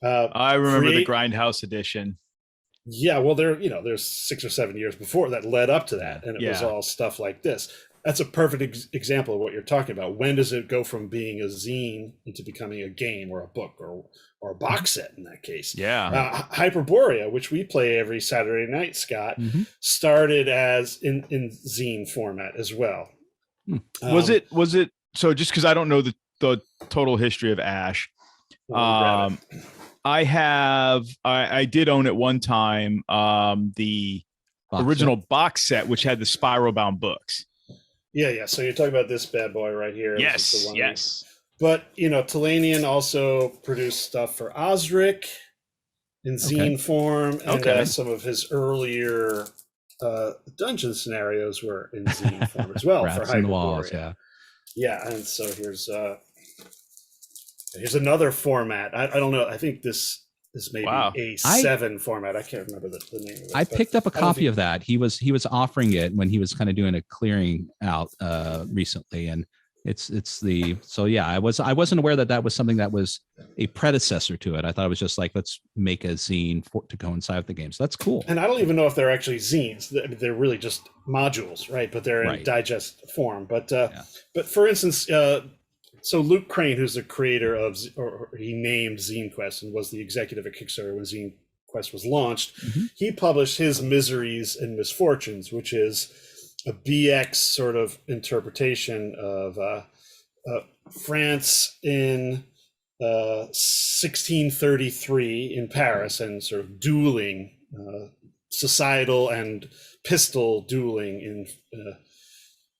I remember the Grindhouse edition. Yeah, well, there's 6 or 7 years before that led up to that, and it was all stuff like this. That's a perfect example of what you're talking about. When does it go from being a zine into becoming a game or a book or a box set in that case? Yeah. Hyperborea, which we play every Saturday night, Scott, started as in zine format as well. Was it so? Just because I don't know the total history of Ash, I did own at one time the original box set, which had the spiral bound books. Yeah. So you're talking about this bad boy right here. Yes. But, Talanian also produced stuff for Osric in zine form. And some of his earlier dungeon scenarios were in zine form as well. Rats for in the Walls, Yeah, and so here's another format. I don't know. I think this is maybe A7 format. I can't remember the name of it. I picked up a copy of that. He was offering it when he was kind of doing a clearing out recently, and I wasn't aware that was something that was a predecessor to it. I thought it was just like, let's make a zine to coincide with the game. So that's cool. And I don't even know if they're actually zines. They're really just modules, right? But they're in digest form. But for instance, so Luke Crane, who's the creator of, or he named Zine Quest and was the executive at Kickstarter when Zine Quest was launched, he published his Miseries and Misfortunes, which is a BX sort of interpretation of France in 1633 in Paris, and sort of dueling, societal and pistol dueling in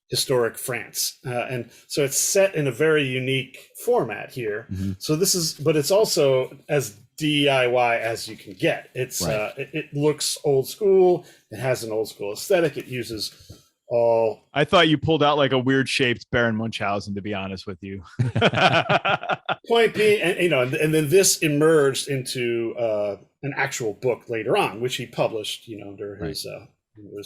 historic France. And so it's set in a very unique format here. So but it's also as DIY as you can get. It's it looks old school. It has an old school aesthetic. It uses all. I thought you pulled out like a weird shaped Baron Munchausen, to be honest with you. Point being, and then this emerged into an actual book later on, which he published, under his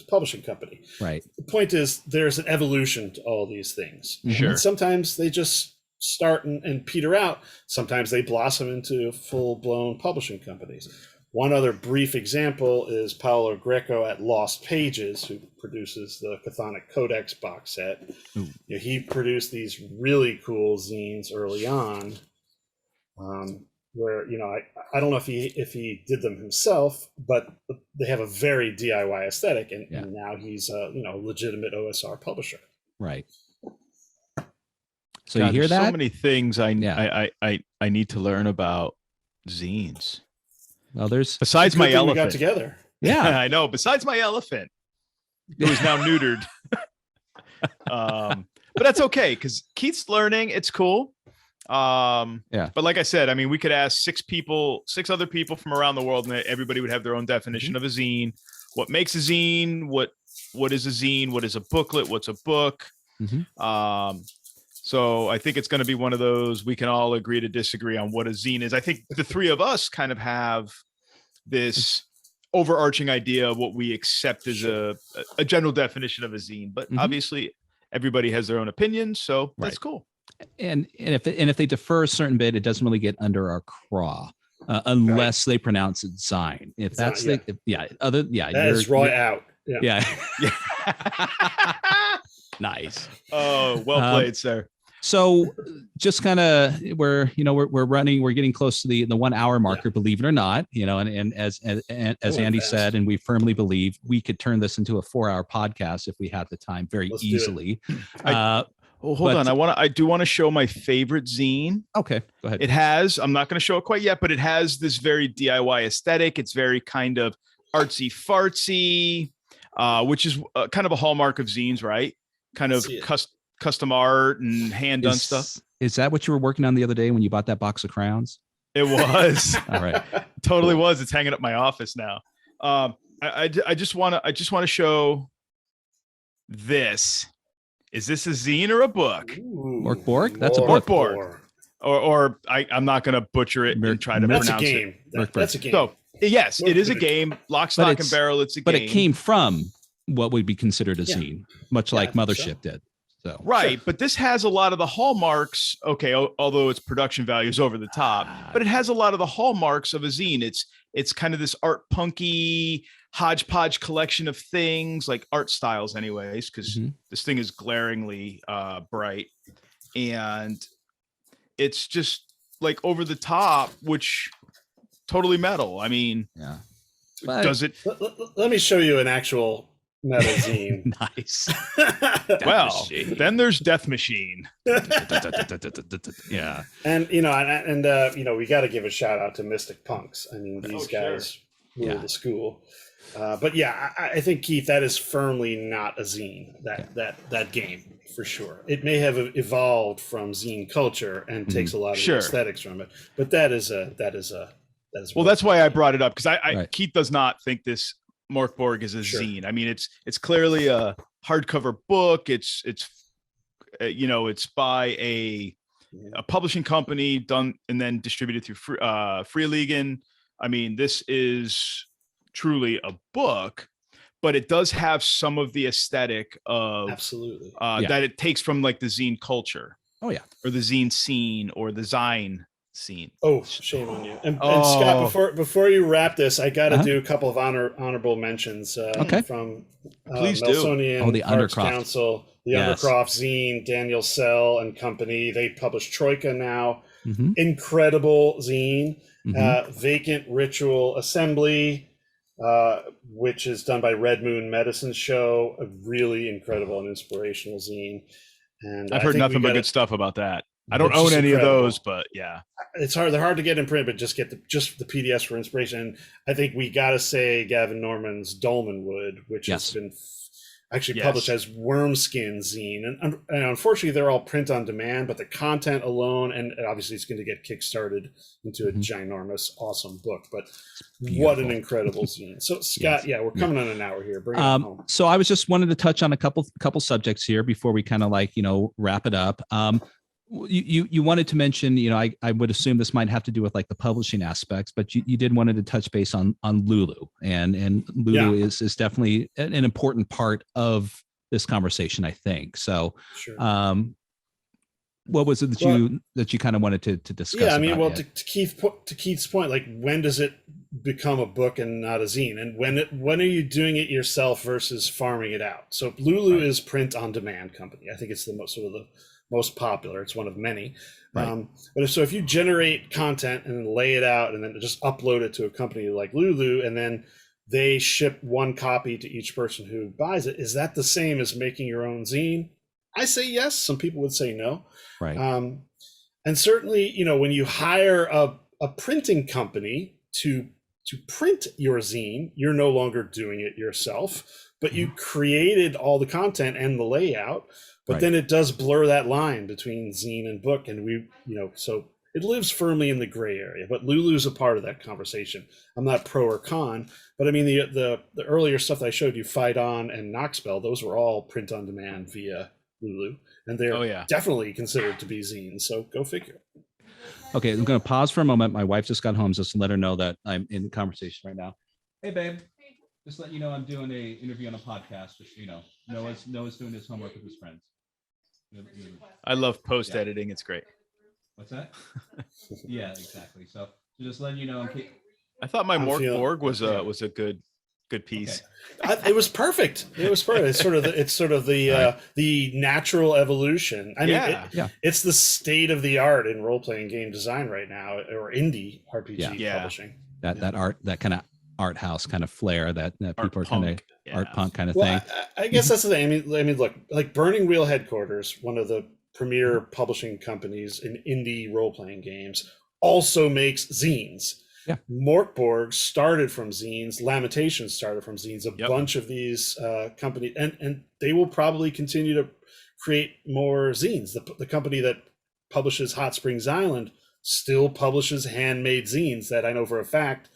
publishing company. Right. The point is, there's an evolution to all these things. Sure. And sometimes they just start and peter out. Sometimes they blossom into full-blown publishing companies. One other brief example is Paolo Greco at Lost Pages, who produces the Chthonic Codex box set. He produced these really cool zines early on, where I don't know if he did them himself, but they have a very DIY aesthetic, and now he's a legitimate OSR publisher. Right. So you hear that? So many things I need to learn about zines. Well, there's besides my elephant. We got together. Yeah, I know. Besides my elephant, who is now neutered. But that's okay because Keith's learning. It's cool. But like I said, I mean, we could ask six other people from around the world, and everybody would have their own definition of a zine. What makes a zine? What is a zine? What is a booklet? What's a book? So I think it's going to be one of those we can all agree to disagree on what a zine is. I think the three of us kind of have this overarching idea of what we accept as a general definition of a zine, but obviously everybody has their own opinion, so that's cool. And if they defer a certain bit, it doesn't really get under our craw unless they pronounce it Zine. If that's that is right out. Yeah. Nice. Oh, well played, sir. So just kind of we're getting close to the 1 hour marker, believe it or not, and as Andy said, and we firmly believe we could turn this into a 4-hour podcast if we had the time very easily. Hold on. I do want to show my favorite zine. Okay, go ahead. It has, I'm not going to show it quite yet, but it has this very DIY aesthetic. It's very kind of artsy fartsy, which is kind of a hallmark of zines, right? Kind of custom art and hand done stuff. Is that what you were working on the other day when you bought that box of crayons? It was. All right. Totally was. It's hanging up my office now. I just want to show this. Is this a zine or a book? Morkborg? That's a book. Morkborg. Or I'm not going to butcher it and try to pronounce it. That's a game. So yes, it is a game. Lock, stock, and barrel. It's a game. But it came from what would be considered a zine, much like Mothership did. So right, but this has a lot of the hallmarks. Okay, although its production value is over the top, but it has a lot of the hallmarks of a zine. It's kind of this art punky hodgepodge collection of things, like art styles, anyways. Because this thing is glaringly bright, and it's just like over the top, which totally metal. I mean, does it? Let me show you an actual metal zine. Nice. Well, then there's Death Machine. Yeah. And we got to give a shout out to Mystic Punks. I mean, these guys rule the school. But I think, Keith, that is firmly not a zine. That game for sure. It may have evolved from zine culture and takes a lot of the aesthetics from it, but that is well. That's why I brought it up, because Keith does not think this Morkborg is a zine. I mean, it's clearly a hardcover book. It's by a publishing company done and then distributed through Free Legion. I mean, this is truly a book, but it does have some of the aesthetic of absolutely that it takes from like the zine culture. Oh yeah. Or the zine scene or the Zine scene. Oh, shame on you. And Scott, before you wrap this, I got to do a couple of honorable mentions from Please Melsonian the Arts Undercroft. Council, the Undercroft zine, Daniel Sell and company. They publish Troika now. Incredible zine. Vacant Ritual Assembly, which is done by Red Moon Medicine Show. A really incredible and inspirational zine. And I've heard nothing but good stuff about that. I don't own any of those, but yeah, it's hard. They're hard to get in print, but just get the PDFs for inspiration. And I think we got to say Gavin Norman's Dolmenwood, which has been actually published as Wormskin zine, and unfortunately they're all print on demand. But the content alone, and obviously it's going to get kickstarted into a ginormous, awesome book. But what an incredible zine! So Scott, we're coming on an hour here. Bring it home. So I was just wanted to touch on a couple subjects here before we kind of wrap it up. You wanted to mention, I would assume this might have to do with like the publishing aspects, but you did wanted to touch base on Lulu, and Lulu is definitely an important part of this conversation, I think. So, what was it that you kind of wanted to discuss? Yeah, I mean, to Keith's point, like, when does it become a book and not a zine, and when are you doing it yourself versus farming it out? So Lulu is print on demand company. I think it's the most popular. It's one of many. But if you generate content and then lay it out and then just upload it to a company like Lulu, and then they ship one copy to each person who buys it, is that the same as making your own zine? I say yes. Some people would say no. Right. And certainly, when you hire a printing company to print your zine, you're no longer doing it yourself, but you created all the content and the layout. But then it does blur that line between zine and book, and so it lives firmly in the gray area. But Lulu's a part of that conversation. I'm not pro or con, but I mean the earlier stuff that I showed you, Fight On and Knoxbell, those were all print on demand via Lulu, and they're definitely considered to be zines. So go figure. Okay, I'm going to pause for a moment. My wife just got home, just to let her know that I'm in the conversation right now. Hey, babe. Just let you know I'm doing a interview on a podcast. Just Noah's doing his homework with his friends. I love post editing. It's great. What's that? Yeah, exactly. So just letting you know. I thought my Mork Borg was a good piece. Okay. It was perfect. It's sort of the natural evolution. I mean, it's the state of the art in role playing game design right now, or indie RPG publishing. That art, that kind of art house kind of flair that people are kind of art punk kind of thing. I guess that's the thing. I mean, look, like Burning Wheel Headquarters, one of the premier publishing companies in indie role-playing games, also makes zines. Yeah. Morkborg started from zines. Lamentations started from zines. A bunch of these companies, and they will probably continue to create more zines. The company that publishes Hot Springs Island still publishes handmade zines that I know for a fact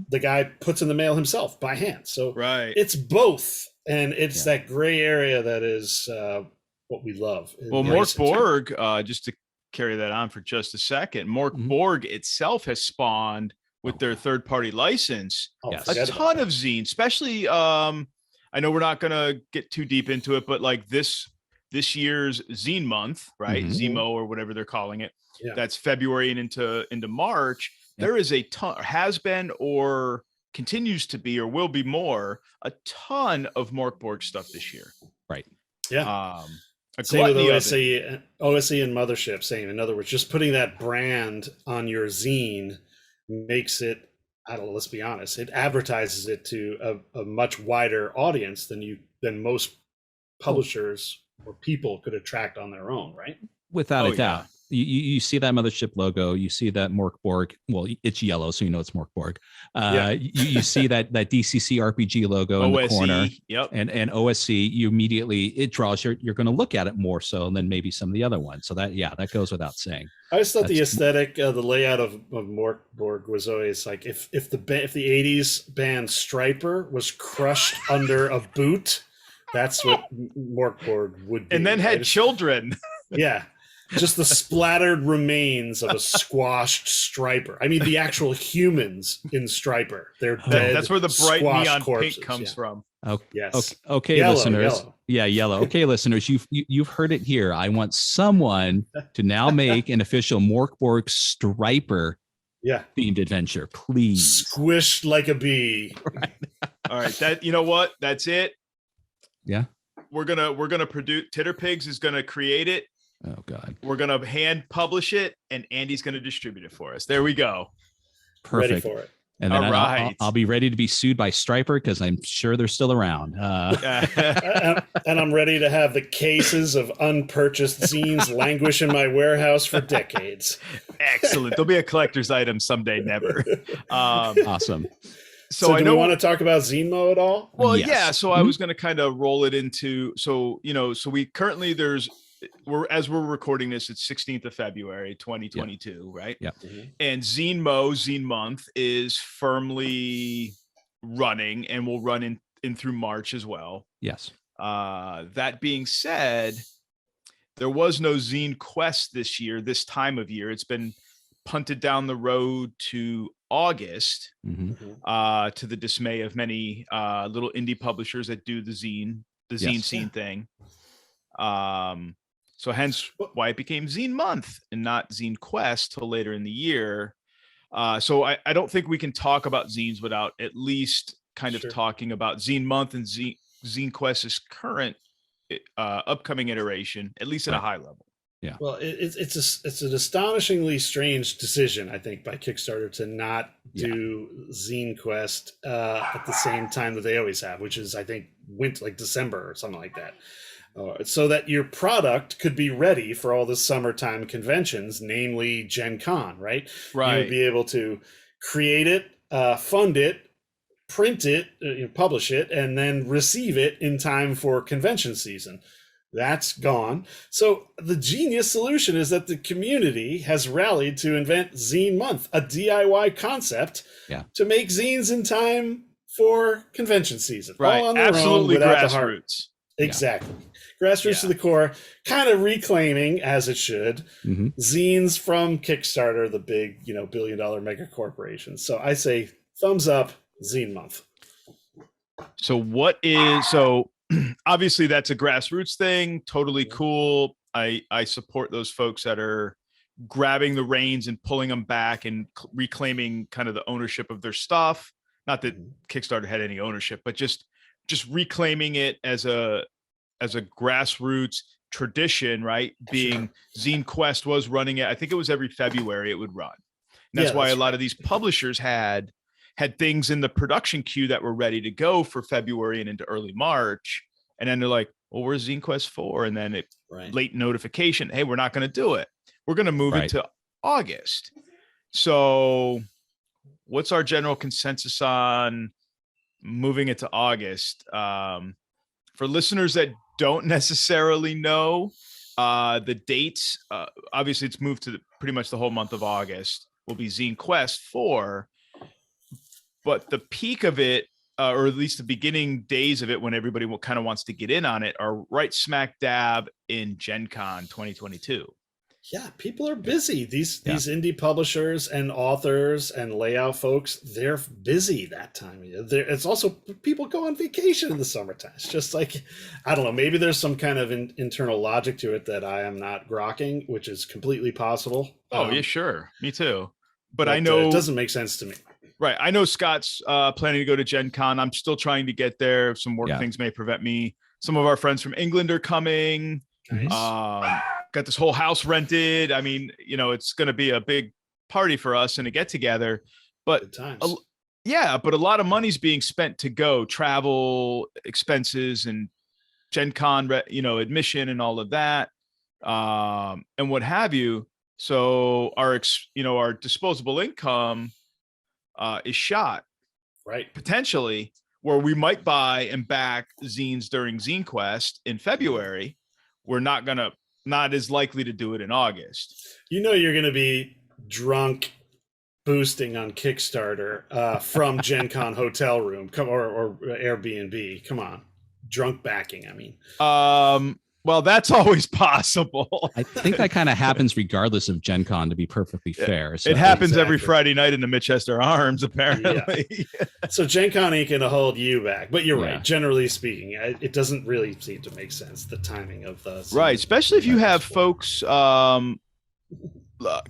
the guy puts in the mail himself by hand. So it's both, and it's that gray area that is what we love. Well, Morkborg, just to carry that on for just a second, Morkborg itself has spawned with their third-party license a ton of zines, especially I know we're not going to get too deep into it, but like this year's zine month, right? Zemo or whatever they're calling it. Yeah. That's February and into March. Yep. There is a ton, has been or continues to be or will be more, a ton of Morkborg stuff this year. Right. Yeah. Same with OSE and Mothership. Same. In other words, just putting that brand on your zine makes it, I don't know, let's be honest, it advertises it to a much wider audience than most publishers or people could attract on their own, right? Without a doubt. You see that Mothership logo, you see that Morkborg. Well, it's yellow, so you know it's Morkborg. You see that DCC RPG logo in the corner, and OSC. You immediately, it draws you're going to look at it more so than maybe some of the other ones. So that goes without saying. I just thought the aesthetic, the layout of Morkborg was always like if the 80s band Stryper was crushed under a boot, that's what Morkborg would be. And then had children. Yeah. just the splattered remains of a squashed striper. I mean, the actual humans in Striper. They're dead. That's where the bright neon corpses. pink comes from. Okay, yes. Okay, yellow, listeners. Yellow. Yeah, yellow. Okay, listeners, you've heard it here. I want someone to now make an official Morkborg Striper themed adventure, please. Squished like a bee. Right. All right, that you know what? That's it. Yeah. We're gonna produce. Titterpigs is gonna create it. Oh God. We're gonna hand publish it, and Andy's gonna distribute it for us. There we go. Perfect. Ready for it. And then right. I'll be ready to be sued by Striper because I'm sure they're still around. And I'm ready to have the cases of unpurchased zines languish in my warehouse for decades. Excellent. There'll be a collector's item someday, never. Awesome. So do we want to talk about Zinemo at all? Well, yes. Yeah. So I was going to kind of roll it into, so we currently as we're recording this, it's 16th of February, 2022, right? Yeah. Mm-hmm. And Zine Month is firmly running and will run in through March as well. Yes. That being said, there was no Zine Quest this year, this time of year. It's been punted down the road to August, to the dismay of many little indie publishers that do the zine scene thing. So hence why it became Zine Month and not Zine Quest till later in the year. So I don't think we can talk about zines without at least kind of talking about Zine Month and Zine Quest's current upcoming iteration, at least at a high level. Yeah. Well, it's an astonishingly strange decision, I think, by Kickstarter to not do Zine Quest at the same time that they always have, which is, I think, like December or something like that. So that your product could be ready for all the summertime conventions, namely Gen Con, right? Right. You would be able to create it, fund it, print it, publish it, and then receive it in time for convention season. That's gone. So the genius solution is that the community has rallied to invent Zine Month, a DIY concept to make zines in time for convention season. Right. All on their Absolutely own, without grassroots. Exactly. Grassroots to the core, kind of reclaiming, as it should, zines from Kickstarter, the big, billion-dollar mega corporations. So I say thumbs up, Zine Month. So obviously that's a grassroots thing. Totally cool. I support those folks that are grabbing the reins and pulling them back and reclaiming kind of the ownership of their stuff. Not that Kickstarter had any ownership, but just reclaiming it as a grassroots tradition, right? Being Zine Quest was running it. I think it was every February it would run. And that's why a lot of these publishers had things in the production queue that were ready to go for February and into early March. And then they're like, well, where's Zine Quest 4? And then late notification, hey, we're not going to do it. We're going to move it to August. So what's our general consensus on moving it to August? For listeners that don't necessarily know the dates, obviously it's moved to pretty much the whole month of August will be Zine Quest 4. But the peak of it, or at least the beginning days of it, when everybody kind of wants to get in on it, are right smack dab in Gen Con 2022. Yeah, people are busy. These indie publishers and authors and layout folks, they're busy that time. It's also people go on vacation in the summertime. It's just like, I don't know, maybe there's some kind of internal logic to it that I am not grokking, which is completely possible. Oh, yeah, sure. Me too. But I know it doesn't make sense to me. Right. I know Scott's planning to go to Gen Con. I'm still trying to get there. Some work things may prevent me. Some of our friends from England are coming. Nice. Got this whole house rented. I mean, it's going to be a big party for us and a get together. But but a lot of money's being spent to go, travel expenses and Gen Con, admission and all of that, and what have you. So our disposable income is shot, right? Potentially, where we might buy and back zines during Zine Quest in February. We're not as likely to do it in August. You're going to be drunk boosting on Kickstarter from Gen Con hotel room or Airbnb. Come on. Drunk backing, I mean. Well, that's always possible. I think that kind of happens regardless of Gen Con, to be perfectly fair. So it happens every Friday night in the Manchester Arms, apparently. Yeah. So Gen Con ain't going to hold you back. But you're right. Generally speaking, it doesn't really seem to make sense, the timing of the... Right, especially if you have folks,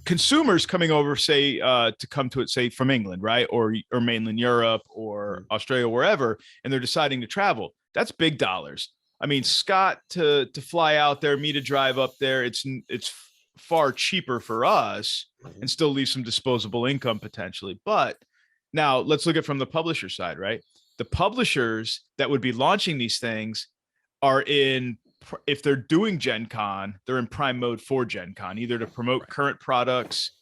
consumers coming over, say, to come to it, say, from England, right? Or mainland Europe or Australia, wherever, and they're deciding to travel. That's big dollars. I mean, Scott to fly out there, me to drive up there, it's far cheaper for us and still leave some disposable income potentially. But now let's look at it from the publisher side, right? The publishers that would be launching these things are if they're doing Gen Con, they're in prime mode for Gen Con, either to promote current products,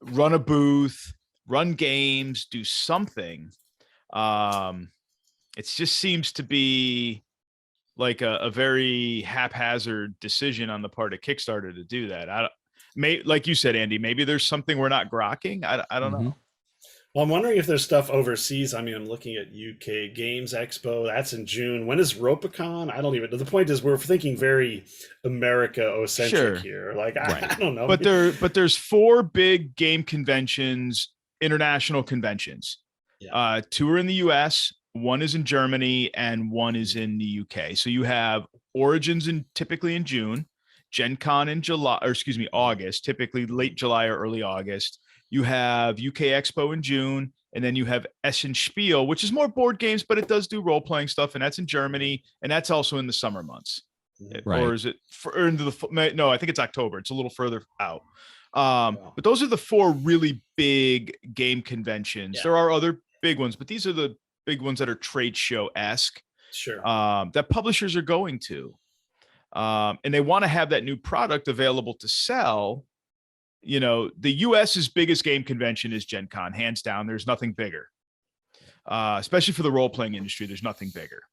run a booth, run games, do something. It just seems to be like a very haphazard decision on the part of Kickstarter to do that. Like you said, Andy, maybe there's something we're not grokking. I don't know. Well, I'm wondering if there's stuff overseas. I mean, I'm looking at UK Games Expo. That's in June. When is Ropicon? I don't even know. The point is we're thinking very America-centric here. Like, I don't know. But there's 4 big game conventions, international conventions. Yeah. 2 are in the US, 1 is in Germany, and 1 is in the UK. So you have Origins typically in June, Gen Con in August, typically late July or early August. You have UK Expo in June, and then you have Essen Spiel, which is more board games, but it does do role-playing stuff, and that's in Germany, and that's also in the summer months. Right. Or is it no, I think it's October. It's a little further out. But those are the 4 really big game conventions. Yeah. There are other big ones, but these are the big ones that are trade show-esque. Sure. That publishers are going to. And they want to have that new product available to sell. You know, the US's biggest game convention is Gen Con, hands down. There's nothing bigger. Especially for the role-playing industry, there's nothing bigger.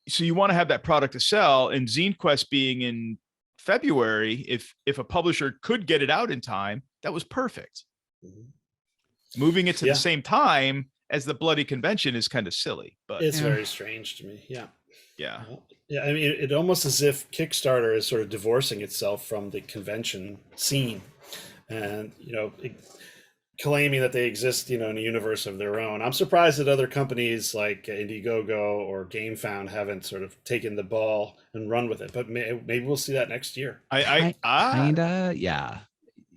So you want to have that product to sell, and Zine Quest being in February, if a publisher could get it out in time, that was perfect. Moving it to the same time as the bloody convention is kind of silly, but it's very strange to me. Yeah. I mean, it almost as if Kickstarter is sort of divorcing itself from the convention scene, and claiming that they exist, in a universe of their own. I'm surprised that other companies like Indiegogo or GameFound haven't sort of taken the ball and run with it. But maybe we'll see that next year. Yeah.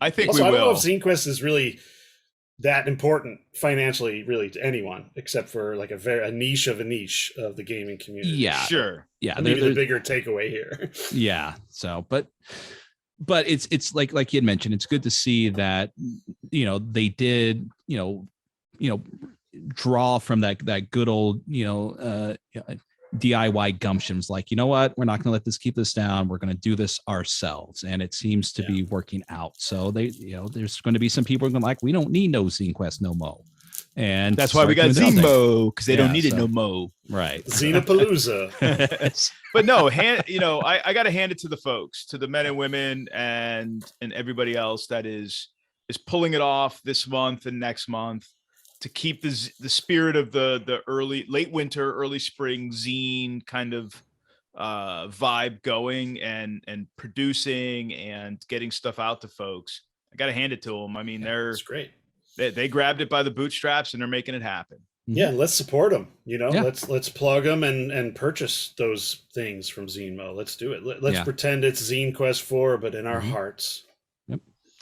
I think also, we will. I don't know if Zine Quest is really that important financially, really, to anyone, except for like a niche of the gaming community. Yeah, sure. Yeah, maybe the bigger takeaway here. Yeah. So, but it's like you had mentioned, it's good to see that they did draw from that good old DIY gumptions, like, you know what, we're not going to let this keep this down, we're going to do this ourselves, and it seems to be working out. So they there's going to be some people going like, we don't need no Zine Quest no mo, and that's why we got Zine Mo, because they don't need it no mo, right? Xenopalooza. But no, I got to hand it to the folks, to the men and women and everybody else that is pulling it off this month and next month, to keep the spirit of the late winter, early spring zine kind of vibe going, and producing and getting stuff out to folks. I got to hand it to them. I mean, that's great. They grabbed it by the bootstraps and they're making it happen. Yeah, let's support them. Let's plug them and purchase those things from Zinemo. Let's do it. Let's pretend it's Zine Quest 4, but in our hearts.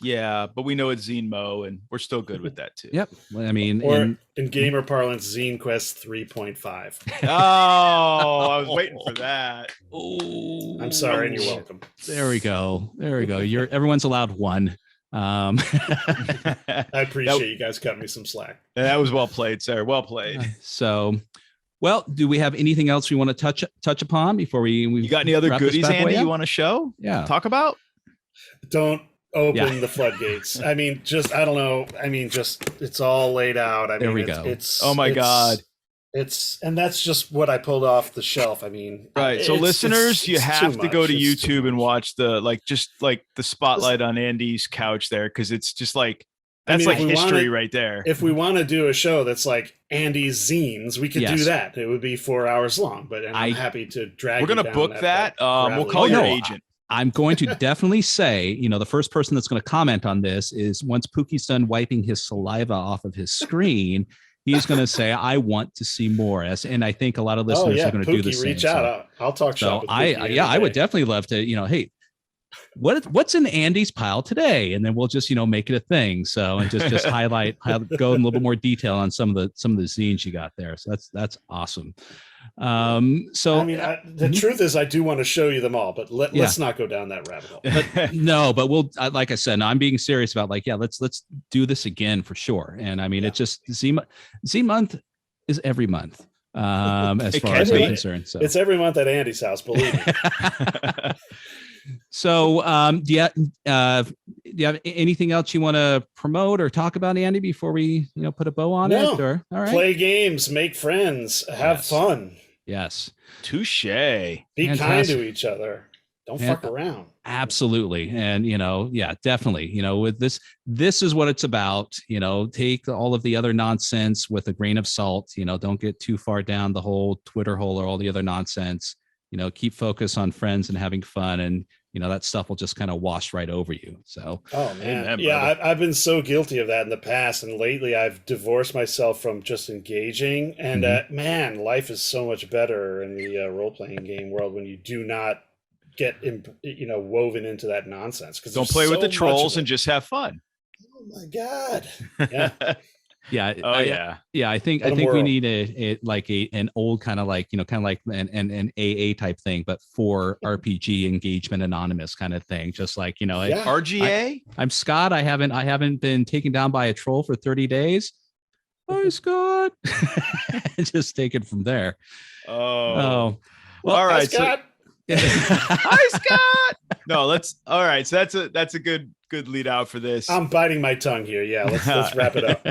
Yeah, but we know it's Zine Mo, and we're still good with that too. Yep. I mean, or in gamer parlance, Zine Quest 3.5. Oh, I was waiting for that. Oh, I'm sorry, and you're welcome. There we go. Everyone's allowed one. I appreciate you guys cutting me some slack. That was well played, sir. Well played. So, well, do we have anything else we want to touch upon before we you got any other goodies, Andy, you want to show? Yeah. Talk about? Don't open the floodgates. I mean, I don't know. I mean, it's all laid out. There we go. Oh my God. And that's just what I pulled off the shelf. I mean, right. So listeners, you have to go to YouTube and watch the spotlight on Andy's couch there, because it's just like That's like history right there. If we want to do a show that's like Andy's Zines, we could do that. It would be 4 hours long, but I'm happy to drag. We're going to book that. We'll call your agent. I'm going to definitely say, the first person that's going to comment on this is once Pookie's done wiping his saliva off of his screen, he's going to say, I want to see more. And I think a lot of listeners are going to do the same. Reach out. I'll talk shop with Pookie. I would definitely love to, hey, what's in Andy's pile today? And then we'll just, make it a thing. So, and just go in a little bit more detail on some of the zines you got there. So that's awesome. The truth is I do want to show you them all, but let's not go down that rabbit hole. But we'll, like I said, I'm being serious about let's do this again for sure. And I mean, it's just Z month is every month. As far as I'm concerned. So it's every month at Andy's house, believe me. So, do you have anything else you want to promote or talk about, Andy, before we, put a bow on it? Or all right, play games, make friends, have fun. Yes, touche. Be kind to each other. Don't fuck around. Absolutely, and definitely. With this is what it's about. Take all of the other nonsense with a grain of salt. Don't get too far down the whole Twitter hole or all the other nonsense. Keep focus on friends and having fun, and that stuff will just kind of wash right over you. So, oh man, I've been so guilty of that in the past, and lately I've divorced myself from just engaging. And man, life is so much better in the role-playing game world when you do not get woven into that nonsense. Because don't play with the trolls and just have fun. Oh my god, yeah. I think we need an old kind of like an AA type thing, but for RPG engagement anonymous kind of thing. Just like, RGA. I'm Scott. I haven't been taken down by a troll for 30 days. Hi, Scott. Just take it from there. Oh, well, all right, Scott. Hi, Scott. No, all right. So that's a good lead out for this. I'm biting my tongue here. Yeah, let's wrap it up.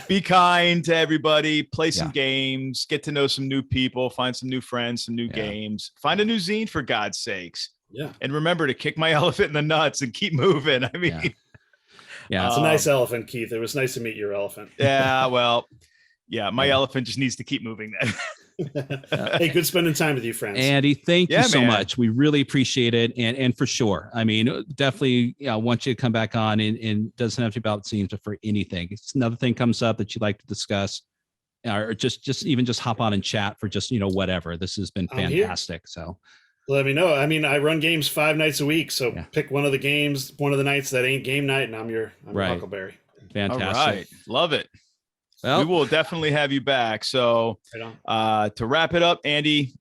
Be kind to everybody, play some games, get to know some new people, find some new friends, some new games, find a new zine for God's sakes. Yeah. And remember to kick my elephant in the nuts and keep moving. I mean, it's a nice elephant, Keith. It was nice to meet your elephant. Yeah, well, my elephant just needs to keep moving then. Hey, good spending time with you, friends. Andy, thank you so much. We really appreciate it. And for sure, I mean, definitely want you to come back on and doesn't have to be about zines, but for anything. If another thing comes up that you'd like to discuss, or just even hop on and chat for just, whatever. This has been fantastic. So let me know. I mean, I run games 5 nights a week. So pick one of the games, one of the nights that ain't game night, and I'm your Huckleberry. Fantastic. All right. Love it. Well, we will definitely have you back. So to wrap it up, Andy,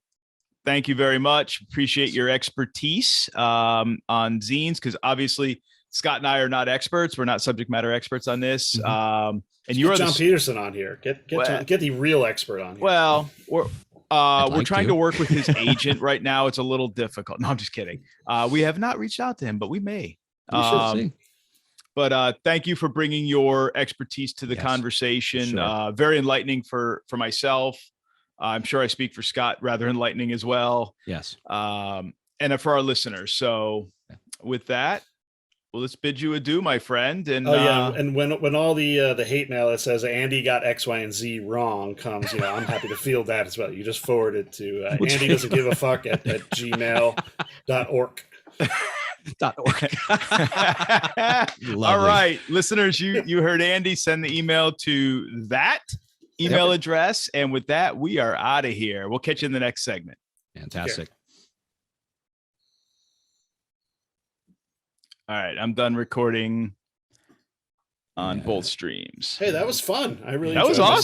thank you very much. Appreciate your expertise on zines, because obviously Scott and I are not experts. We're not subject matter experts on this. And you're John Peterson on here. Get the real expert on here. Well, we're trying to work with his agent right now. It's a little difficult. No, I'm just kidding. We have not reached out to him, but we may. We should see. But thank you for bringing your expertise to the conversation. Sure. Very enlightening for myself. I'm sure I speak for Scott, rather enlightening as well. Yes. And for our listeners. So with that, well, let's bid you adieu, my friend. And and when all the hate mail that says Andy got X, Y, and Z wrong comes, I'm happy to field that as well. You just forward it to Andy doesn't give a fuck at gmail.org. All right, listeners, you heard Andy. Send the email to that email address, and with that, we are out of here. We'll catch you in the next segment. Fantastic. All right, I'm done recording on both streams. Hey, that was fun. I really that was awesome.